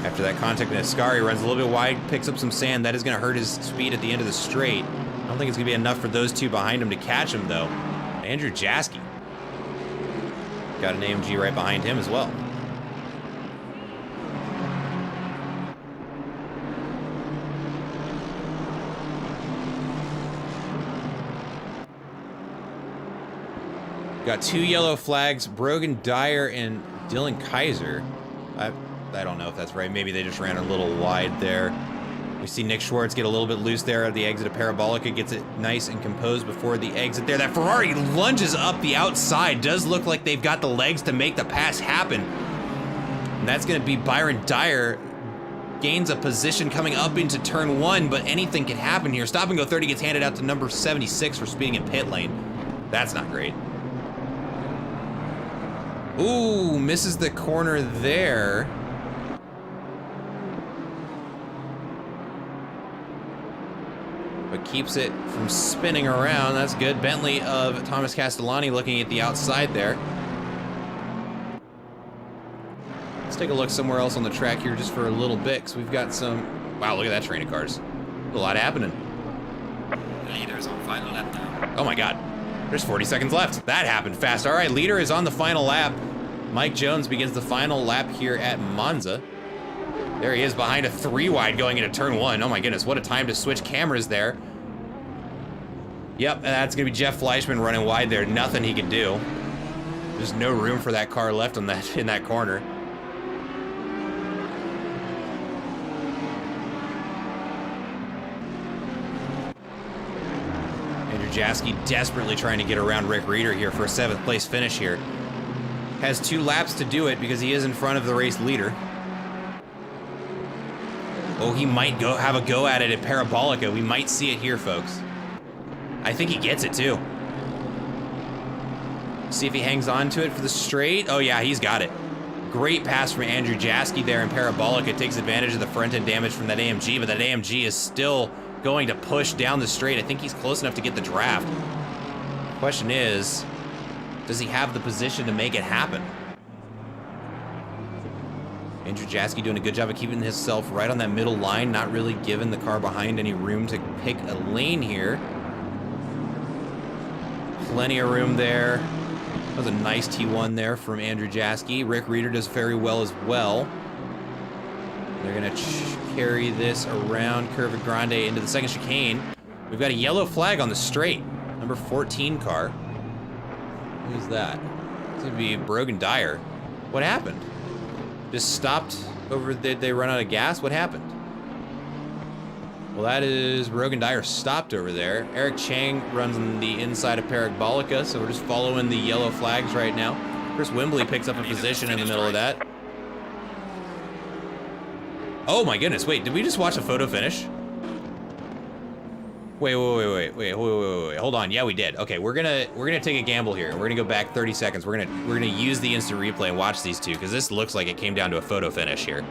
After that contact with Ascari, runs a little bit wide, picks up some sand. That is going to hurt his speed at the end of the straight. I don't think it's going to be enough for those two behind him to catch him, though. Andrew Jaski. Got an AMG right behind him as well. Got 2 yellow flags, Brogan Dyer and Dylan Kaiser. I don't know if that's right. Maybe they just ran a little wide there. We see Nick Schwartz get a little bit loose there at the exit of Parabolica, gets it nice and composed before the exit there. That Ferrari lunges up the outside. Does look like they've got the legs to make the pass happen. And that's going to be Byron Dyer. Gains a position coming up into turn 1, but anything can happen here. Stop and go 30 gets handed out to number 76 for speeding in pit lane. That's not great. Ooh, misses the corner there. But keeps it from spinning around. That's good. Bentley of Thomas Castellani looking at the outside there. Let's take a look somewhere else on the track here just for a little bit, because we've got some... Wow, look at that train of cars. A lot happening. Leader's on final lap now. Oh my God. There's 40 seconds left. That happened fast. All right, leader is on the final lap. Mike Jones begins the final lap here at Monza. There he is behind a 3-wide going into turn 1. Oh my goodness, what a time to switch cameras there. Yep, and that's gonna be Jeff Fleischman running wide there. Nothing he can do. There's no room for that car left on that in that corner. Andrew Jaski desperately trying to get around Rick Reeder here for a 7th place finish here. Has 2 laps to do it because he is in front of the race leader. Oh, he might have a go at it at Parabolica. We might see it here, folks. I think he gets it, too. See if he hangs on to it for the straight. Oh, yeah, he's got it. Great pass from Andrew Jaski there in Parabolica. Takes advantage of the front-end damage from that AMG, but that AMG is still going to push down the straight. I think he's close enough to get the draft. Question is, does he have the position to make it happen? Andrew Jaski doing a good job of keeping himself right on that middle line, not really giving the car behind any room to pick a lane here. Plenty of room there. That was a nice T1 there from Andrew Jaski. Rick Reeder does very well as well. They're gonna carry this around Curva Grande into the second chicane. We've got a yellow flag on the straight. Number 14 car. Who's that? It's gonna be Brogan Dyer. What happened? Just stopped over, did they run out of gas? What happened? Well, that is Brogan Dyer stopped over there. Eric Chang runs on the inside of Parabolica, so we're just following the yellow flags right now. Chris Wimbley picks up a position in the middle of that. Oh my goodness, wait, did we just watch a photo finish? Wait, hold on. Yeah, we did. Okay, we're gonna take a gamble here. We're gonna go back 30 seconds. We're gonna use the instant replay and watch these two, because this looks like it came down to a photo finish here.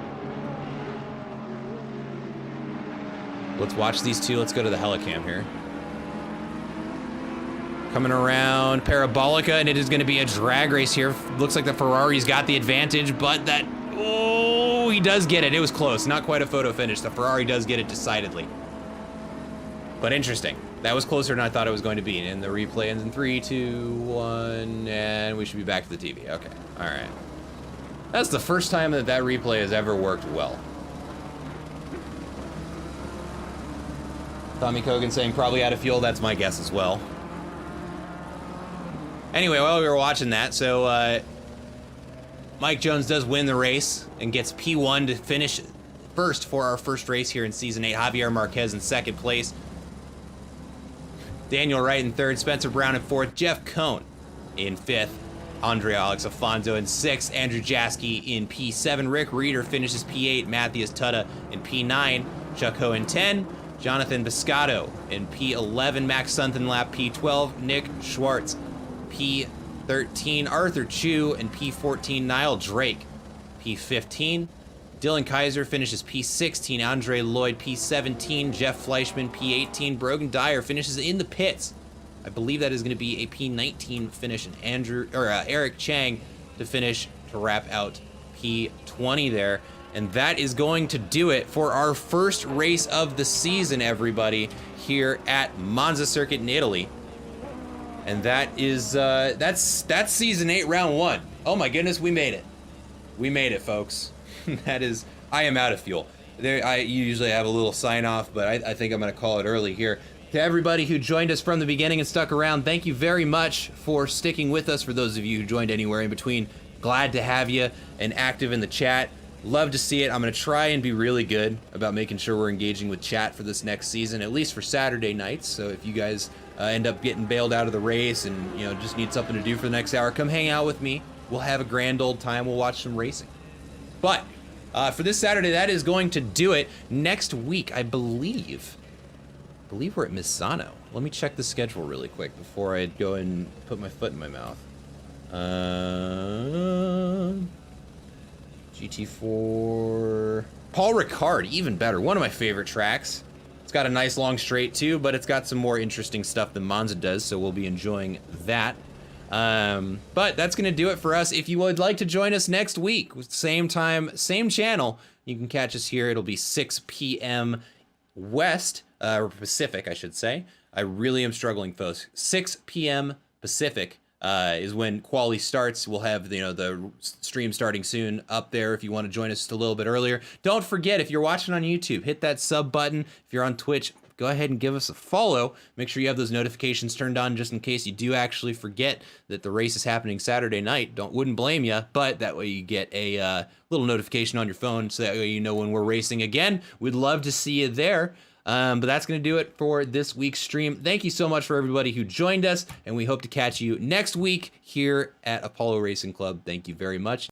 Let's watch these two. Let's go to the helicam here. Coming around Parabolica, and it is gonna be a drag race here. Looks like the Ferrari's got the advantage, but that, oh, he does get it. It was close, not quite a photo finish. The Ferrari does get it decidedly. But interesting. That was closer than I thought it was going to be. And the replay ends in 3, 2, 1, and we should be back to the TV. Okay, all right. That's the first time that that replay has ever worked well. Tommy Kogan saying probably out of fuel. That's my guess as well. Anyway, while we were watching that, so Mike Jones does win the race and gets P1 to finish first for our first race here in Season 8. Javier Marquez in second place. Daniel Wright in third, Spencer Brown in fourth, Jeff Cohn in fifth, Andrea Alex Afonso in sixth, Andrew Jaski in P7, Rick Reeder finishes P8, Matthias Tutta in P9, Chuck Ho in 10, Jonathan Biscotto in P11, Max Sunkenlap P12, Nick Schwartz P13, Arthur Chu in P14, Niall Drake P15, Dylan Kaiser finishes P16, Andre Lloyd P17, Jeff Fleischman P18, Brogan Dyer finishes in the pits. I believe that is going to be a P19 finish, and Eric Chang to finish to wrap out P20 there. And that is going to do it for our first race of the season, everybody, here at Monza Circuit in Italy. And that is, that's season 8, round 1. Oh my goodness, we made it. We made it, folks. That is, I am out of fuel. You usually have a little sign off, but I think I'm gonna call it early here. To everybody who joined us from the beginning and stuck around, thank you very much for sticking with us. For those of you who joined anywhere in between, glad to have you and active in the chat. Love to see it. I'm going to try and be really good about making sure we're engaging with chat for this next season, at least for Saturday nights. So if you guys end up getting bailed out of the race and just need something to do for the next hour, come hang out with me. We'll have a grand old time. We'll watch some racing. But for this Saturday, that is going to do it. Next week, I believe we're at Misano. Let me check the schedule really quick before I go and put my foot in my mouth. GT4... Paul Ricard, even better. One of my favorite tracks. It's got a nice long straight too, but it's got some more interesting stuff than Monza does, so we'll be enjoying that. But that's going to do it for us. If you would like to join us next week, same time, same channel, you can catch us here. It'll be 6 p.m. West, or Pacific, I should say. I really am struggling, folks. 6 p.m. Pacific. Is when quali starts. We'll have the stream starting soon up there if you want to join us just a little bit earlier. Don't forget, if you're watching on YouTube, hit that sub button. If you're on Twitch, go ahead and give us a follow. Make sure you have those notifications turned on just in case you do actually forget that the race is happening Saturday night. Wouldn't blame you, but that way you get a little notification on your phone so that way you know when we're racing again. We'd love to see you there. But that's going to do it for this week's stream. Thank you so much for everybody who joined us, and we hope to catch you next week here at Apollo Racing Club. Thank you very much.